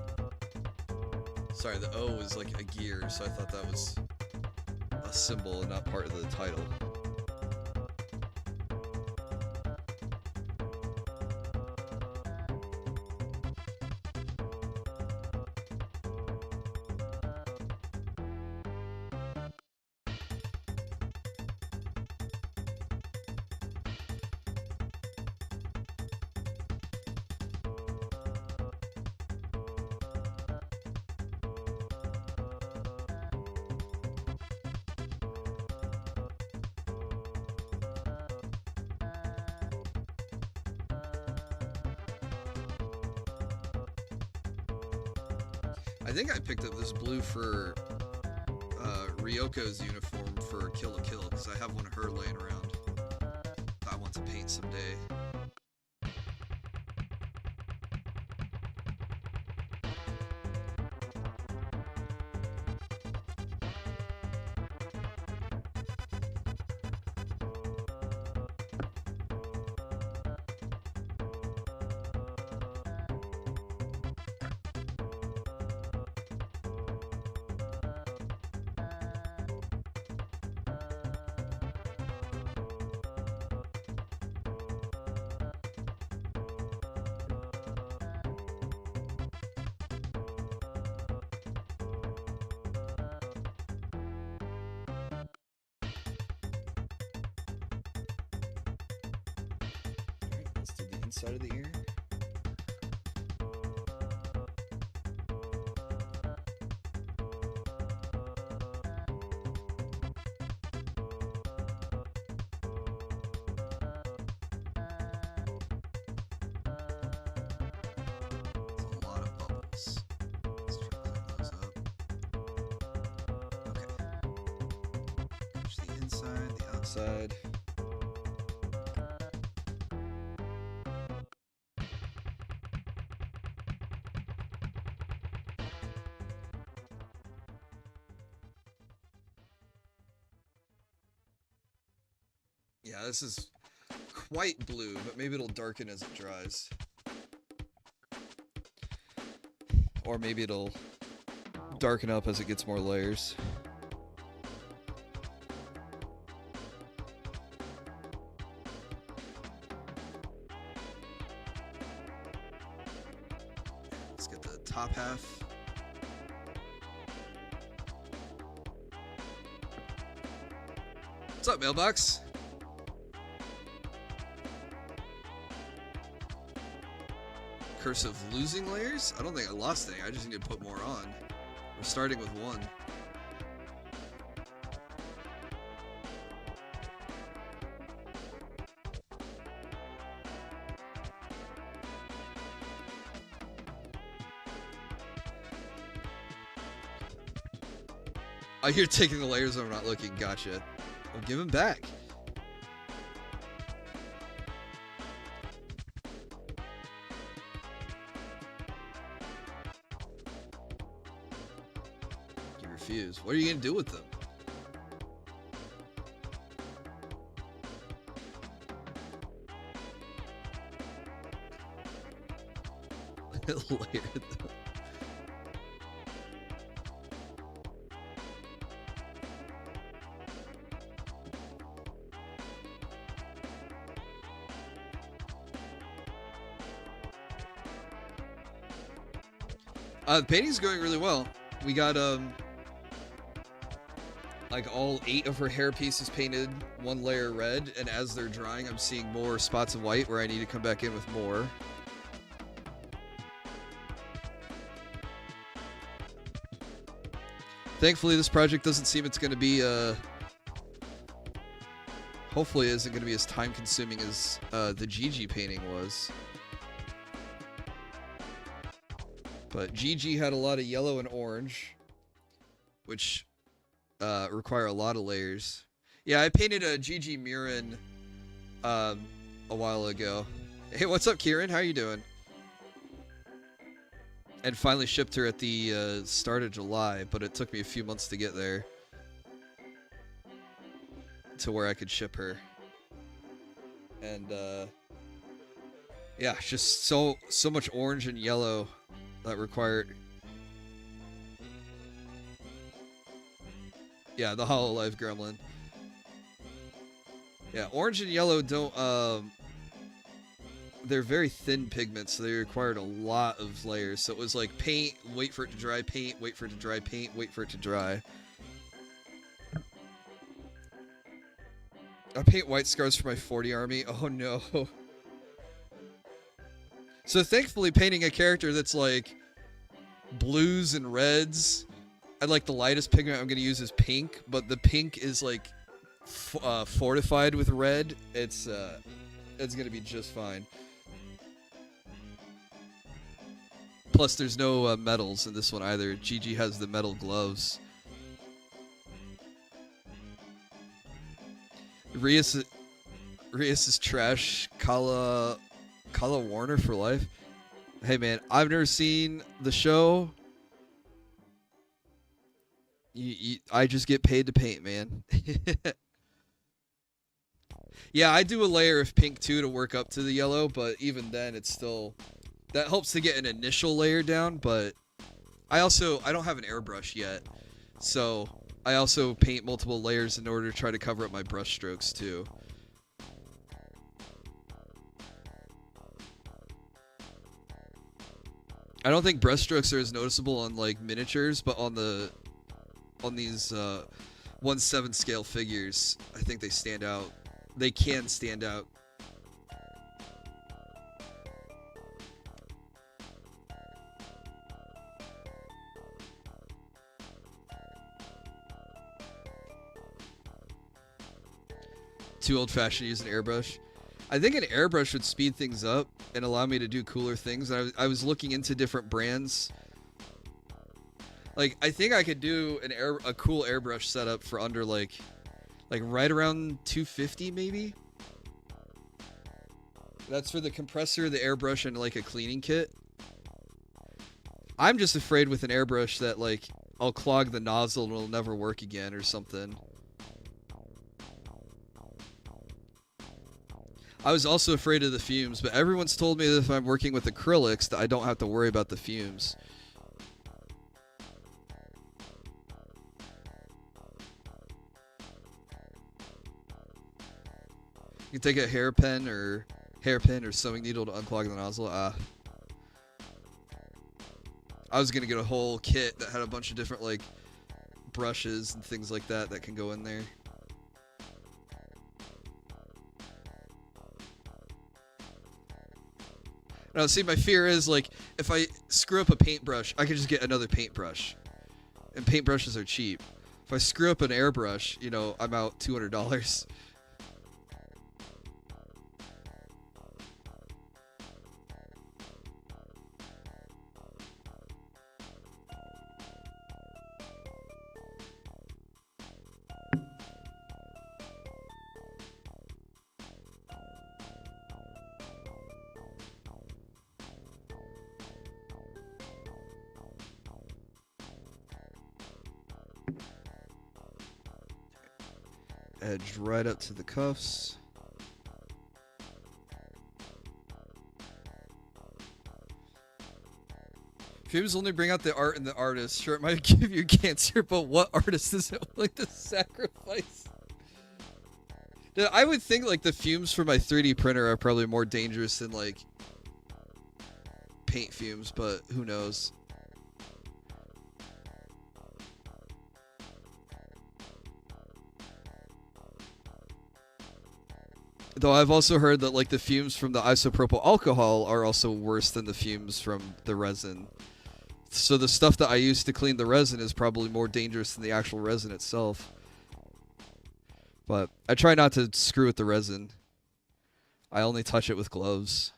Sorry, the O was like a gear, so I thought that was a symbol and not part of the title. I think I picked up this blue for Ryoko's uniform for Kill la Kill because I have one of her laying around that I want to paint someday. Let's do the inside of the ear. There's a lot of bubbles. Let's try to clean those up. Okay. Finish the inside, the outside. Yeah, this is quite blue, but maybe it'll darken as it dries. Or maybe it'll darken up as it gets more layers. Let's get the top half. What's up, mailbox? Curse of losing layers? I don't think I lost any. I just need to put more on. We're starting with one. Oh, you're taking the layers I'm not looking. Gotcha. Well, give them back. You refuse. What are you going to do with them? Layer them. The painting's going really well. We got like all 8 of her hair pieces painted 1 layer red, and as they're drying, I'm seeing more spots of white where I need to come back in with more. Thankfully, this project doesn't seem it's going to be hopefully it isn't going to be as time consuming as the Gigi painting was. But Gigi had a lot of yellow and orange, which require a lot of layers. Yeah, I painted a Gigi Murin a while ago. Hey, what's up, Kieran? How you doing? And finally shipped her at the start of July, but it took me a few months to get there to where I could ship her. And yeah, just so much orange and yellow that required. Yeah, the Hololive Gremlin. Yeah, orange and yellow don't they're very thin pigments, so they required a lot of layers. So it was like paint, wait for it to dry, paint, wait for it to dry, paint, wait for it to dry. I paint white scars for my 40 army. Oh no. So thankfully painting a character that's like blues and reds, and like the lightest pigment I'm going to use is pink, but the pink is like fortified with red. It's going to be just fine. Plus there's no metals in this one either. Gigi has the metal gloves. Rias is trash. Kala Warner for life. Hey man, I've never seen the show. I just get paid to paint, man. Yeah, I do a layer of pink too to work up to the yellow, but even then it's still, that helps to get an initial layer down. But I don't have an airbrush yet, so I also paint multiple layers in order to try to cover up my brush strokes too. I don't think brush strokes are as noticeable on like miniatures, but on these 1/7 scale figures, I think they stand out. They can stand out. Too old-fashioned to use an airbrush. I think an airbrush would speed things up and allow me to do cooler things. I was looking into different brands. Like, I think I could do a cool airbrush setup for under like right around 250 maybe. That's for the compressor, the airbrush, and like a cleaning kit. I'm just afraid with an airbrush that like I'll clog the nozzle and it'll never work again or something. I was also afraid of the fumes, but everyone's told me that if I'm working with acrylics that I don't have to worry about the fumes. You can take a hairpin or sewing needle to unclog the nozzle. I was gonna get a whole kit that had a bunch of different like brushes and things like that that can go in there. Now, see, my fear is, like, if I screw up a paintbrush, I can just get another paintbrush. And paintbrushes are cheap. If I screw up an airbrush, you know, I'm out $200. Edge right up to the cuffs. Fumes only bring out the art and the artist. Sure, it might give you cancer, but what artist is it willing to sacrifice? Dude, I would think like the fumes for my 3D printer are probably more dangerous than like paint fumes, but who knows? Though I've also heard that like the fumes from the isopropyl alcohol are also worse than the fumes from the resin. So the stuff that I use to clean the resin is probably more dangerous than the actual resin itself. But I try not to screw with the resin. I only touch it with gloves.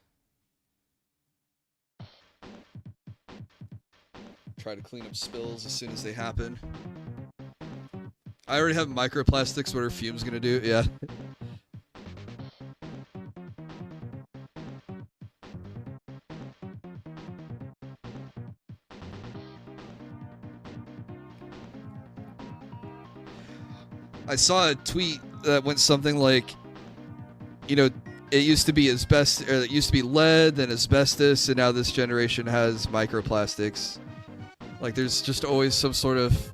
Try to clean up spills as soon as they happen. I already have microplastics. What are fumes gonna do? Yeah. I saw a tweet that went something like, you know, it used to be it used to be lead, then asbestos, and now this generation has microplastics. Like, there's just always some sort of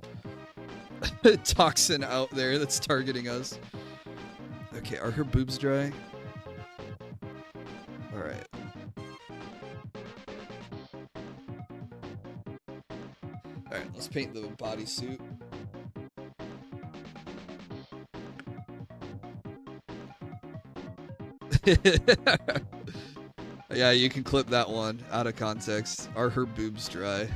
toxin out there that's targeting us. Okay, are her boobs dry? Alright. Alright, let's paint the bodysuit. Yeah, you can clip that one out of context. Are her boobs dry?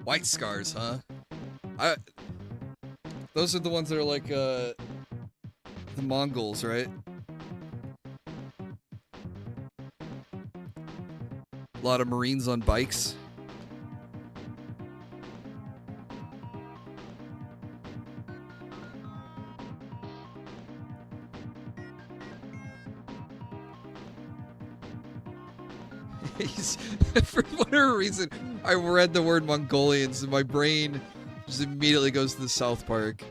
White scars, huh? Those are the ones that are like, the Mongols, right? A lot of Marines on bikes. For whatever reason, I read the word Mongolians and my brain just immediately goes to the South Park.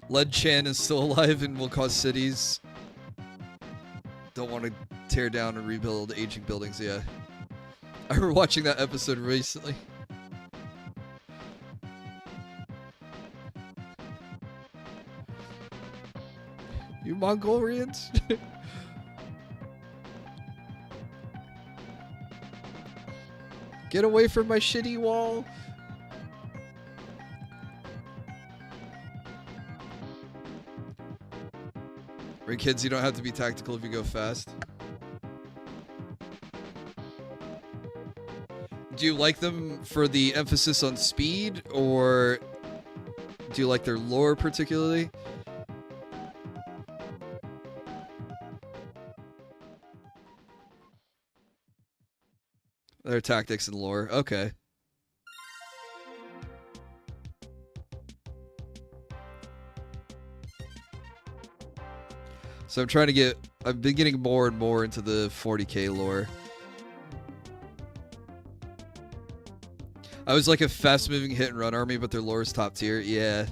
Led Chan is still alive and will cause cities. Don't want to tear down and rebuild aging buildings, yeah. I remember watching that episode recently. You Mongolians? Get away from my shitty wall. Right, kids, you don't have to be tactical if you go fast. Do you like them for the emphasis on speed, or do you like their lore particularly? Their tactics and lore, okay. So I've been getting more and more into the 40k lore. I was like a fast-moving hit-and-run army, but their lore is top tier. Yeah.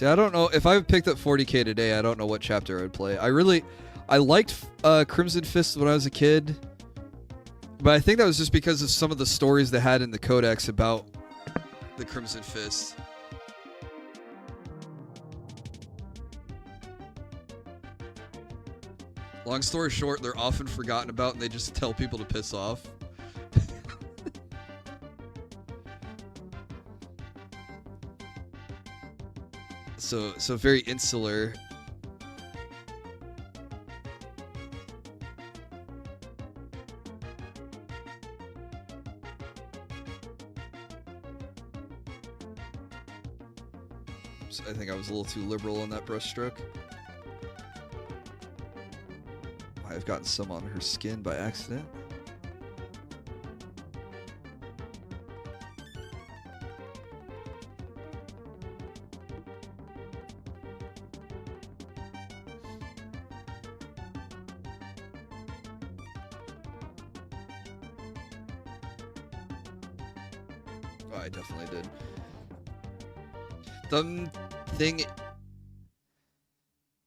See, I don't know if I picked up 40K today. I don't know what chapter I would play. I liked Crimson Fist when I was a kid, but I think that was just because of some of the stories they had in the Codex about the Crimson Fist. Long story short, they're often forgotten about, and they just tell people to piss off. So very insular. So I think I was a little too liberal on that brushstroke. I've gotten some on her skin by accident. Oh, I definitely did. The thing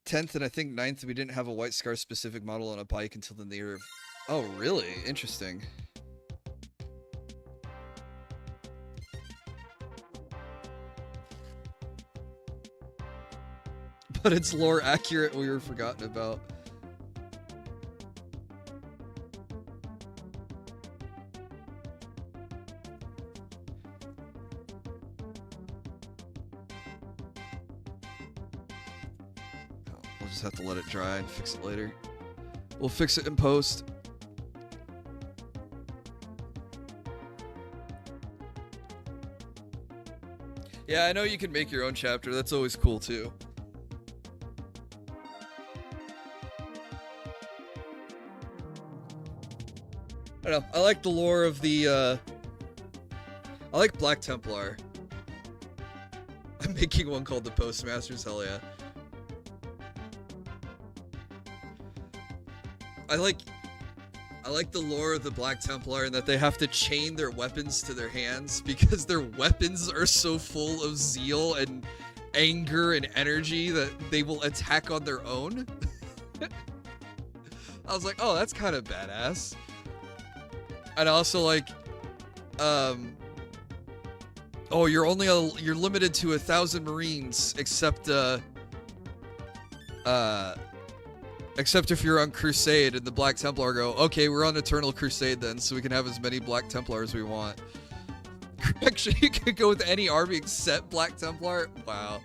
10th and I think 9th, we didn't have a White Scar specific model on a bike until the near. Oh, really? Interesting. But it's lore accurate, we were forgotten about. We'll just have to let it dry and fix it later. We'll fix it in post. Yeah, I know you can make your own chapter. That's always cool too. I don't know. I like the lore of the, I like Black Templar. I'm making one called the Postmasters, hell yeah. I like the lore of the Black Templar and that they have to chain their weapons to their hands because their weapons are so full of zeal and anger and energy that they will attack on their own. I was like, oh, that's kind of badass. And also like, oh, you're limited to 1,000 Marines except if you're on Crusade, and the Black Templar go, okay, we're on Eternal Crusade then, so we can have as many Black Templars we want. Actually, you could go with any army except Black Templar? Wow.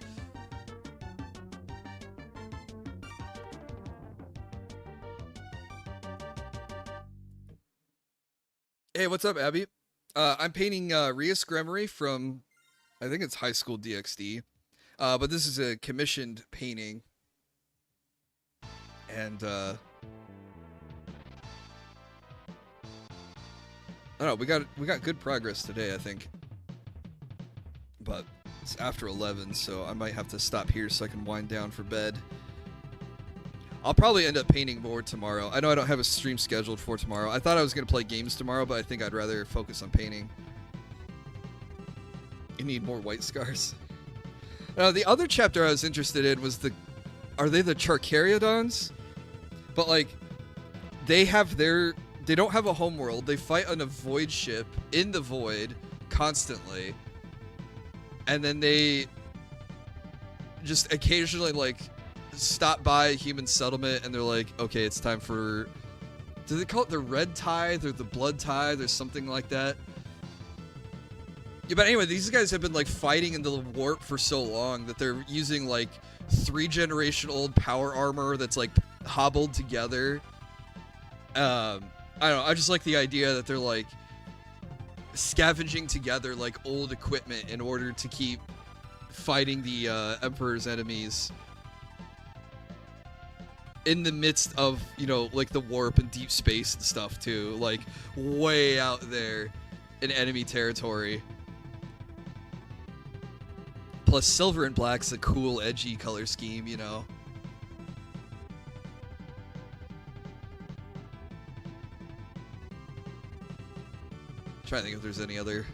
Hey, what's up, Abby? I'm painting Rias Gremory from, I think it's High School DxD. But this is a commissioned painting. And, I don't know, we got good progress today, I think. But it's after 11, so I might have to stop here so I can wind down for bed. I'll probably end up painting more tomorrow. I know I don't have a stream scheduled for tomorrow. I thought I was going to play games tomorrow, but I think I'd rather focus on painting. You need more White Scars. The other chapter I was interested in was are they the Charcariodons? But like, they don't have a homeworld. They fight on a void ship in the void constantly. And then they just occasionally like stop by a human settlement and they're like, okay, it's time for, do they call it the red tithe or the blood tithe or something like that? Yeah, but anyway, these guys have been like fighting in the warp for so long that they're using like 3-generation-old power armor that's like hobbled together. I don't know, I just like the idea that they're like scavenging together like old equipment in order to keep fighting the Emperor's enemies in the midst of, you know, like the warp and deep space and stuff too, like way out there in enemy territory. Plus silver and black's a cool edgy color scheme, you know. Trying to think if there's any other.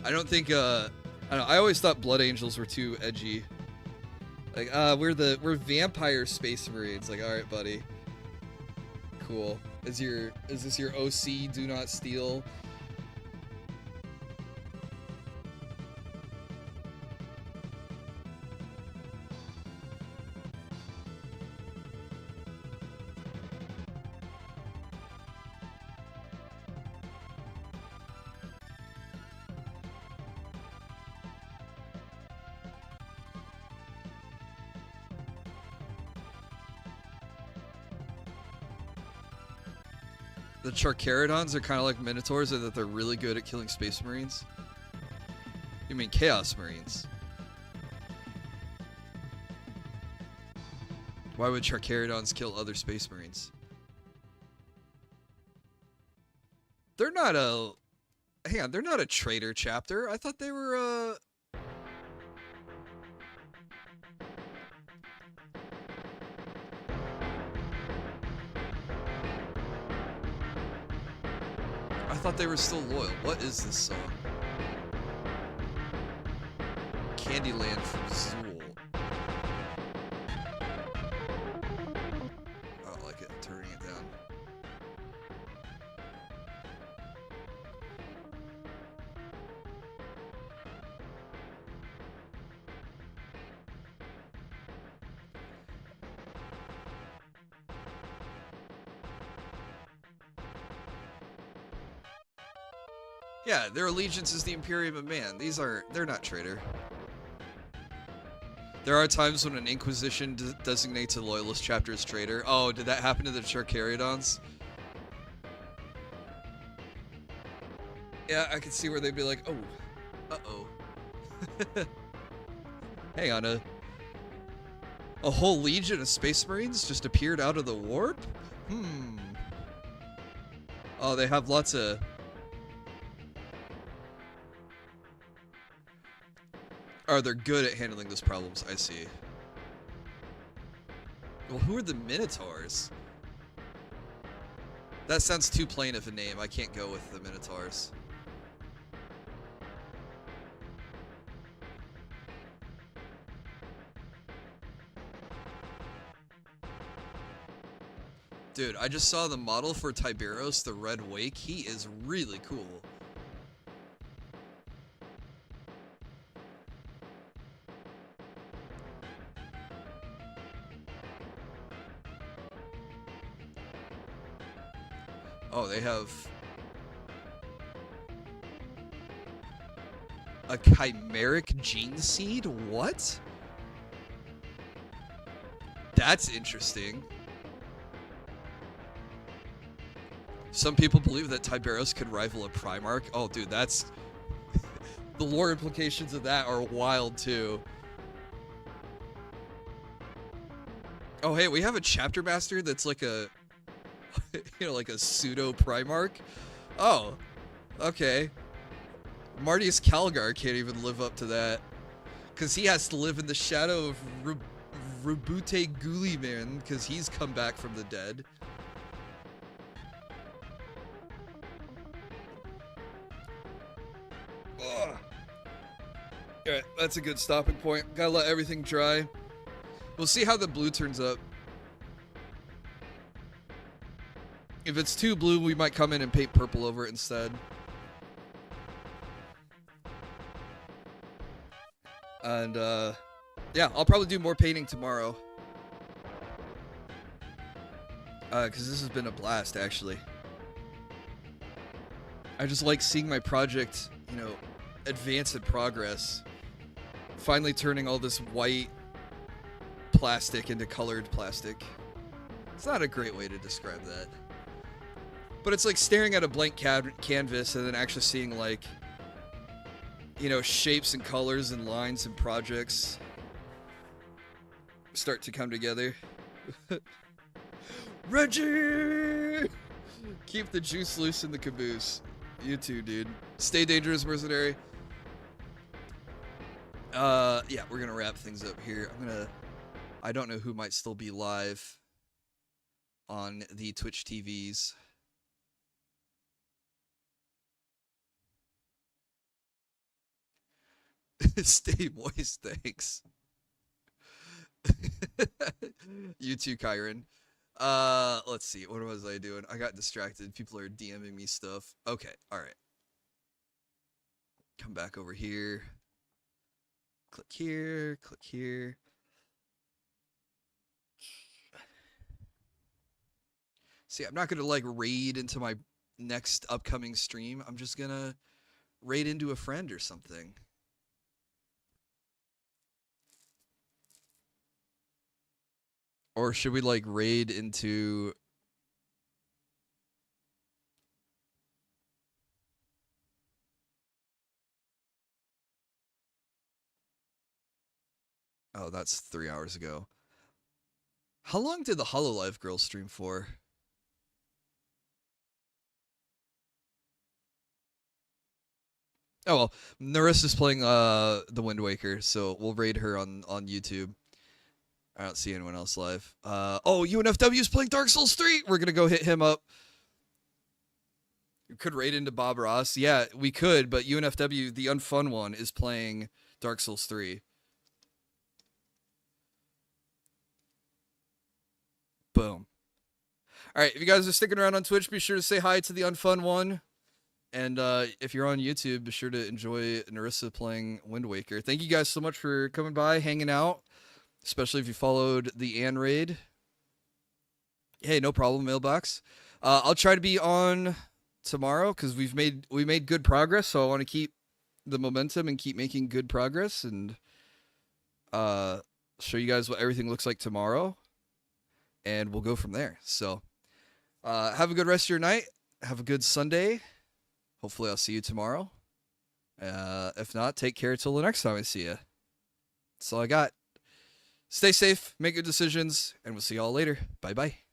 I don't think, I don't know, I always thought Blood Angels were too edgy. Like, we're vampire space marines. Like, alright, buddy. Cool. Is this your OC, do not steal? The Charcharodons are kind of like Minotaurs, in that they're really good at killing Space Marines. You mean Chaos Marines? Why would Charcharodons kill other Space Marines? They're not a... Hang on, they're not a traitor chapter. I thought they were, I thought they were still loyal. What is this song? Candyland from Zool. I don't like it. I'm turning it down. Yeah, their allegiance is the Imperium of Man. They're not traitor. There are times when an Inquisition designates a Loyalist chapter as traitor. Oh, did that happen to the Charcharodons? Yeah, I could see where they'd be like, oh, uh-oh. Hang on, a whole legion of Space Marines just appeared out of the warp? Oh, they have lots of... Oh, they're good at handling those problems, I see. Well, who are the Minotaurs? That sounds too plain of a name. I can't go with the Minotaurs. Dude, I just saw the model for Tiberos, the Red Wake. He is really cool. Oh, they have a chimeric gene seed? What? That's interesting. Some people believe that Tiberos could rival a Primarch. Oh, dude, that's... the lore implications of that are wild, too. Oh, hey, we have a chapter master that's like a... you know, like a pseudo-Primarch? Oh, okay. Martius Calgar can't even live up to that. Because he has to live in the shadow of Rubute Guliman, because he's come back from the dead. Alright, that's a good stopping point. Gotta let everything dry. We'll see how the blue turns up. If it's too blue, we might come in and paint purple over it instead. And, yeah, I'll probably do more painting tomorrow. Because this has been a blast, actually. I just like seeing my project, you know, advance in progress. Finally turning all this white plastic into colored plastic. It's not a great way to describe that. But it's like staring at a blank canvas and then actually seeing, like, you know, shapes and colors and lines and projects start to come together. Reggie! Keep the juice loose in the caboose. You too, dude. Stay dangerous, mercenary. Yeah, we're gonna wrap things up here. I don't know who might still be live on the Twitch TVs. Stay moist, thanks. You too, Kyron. Let's see. What was I doing? I got distracted. People are DMing me stuff. Okay, all right. Come back over here. Click here. Click here. See, I'm not gonna like raid into my next upcoming stream. I'm just gonna raid into a friend or something. Or should we like raid into... Oh, that's 3 hours ago. How long did the Hololive girl stream for? Oh well, Narissa's playing the Wind Waker, so we'll raid her on YouTube. I don't see anyone else live. Oh, UNFW is playing Dark Souls 3. We're gonna go hit him up. We could raid into Bob Ross. Yeah, we could, but UNFW, the unfun one, is playing Dark Souls 3. Boom. All right, if you guys are sticking around on Twitch, be sure to say hi to the unfun one. And if you're on YouTube, be sure to enjoy Narissa playing Wind Waker. Thank you guys so much for coming by, hanging out, especially if you followed the Ann raid. Hey, no problem, Mailbox. I'll try to be on tomorrow because we made good progress, so I want to keep the momentum and keep making good progress and show you guys what everything looks like tomorrow, and we'll go from there. So have a good rest of your night. Have a good Sunday. Hopefully I'll see you tomorrow. If not, take care till the next time I see you. That's all I got. Stay safe, make good decisions, and we'll see y'all later. Bye-bye.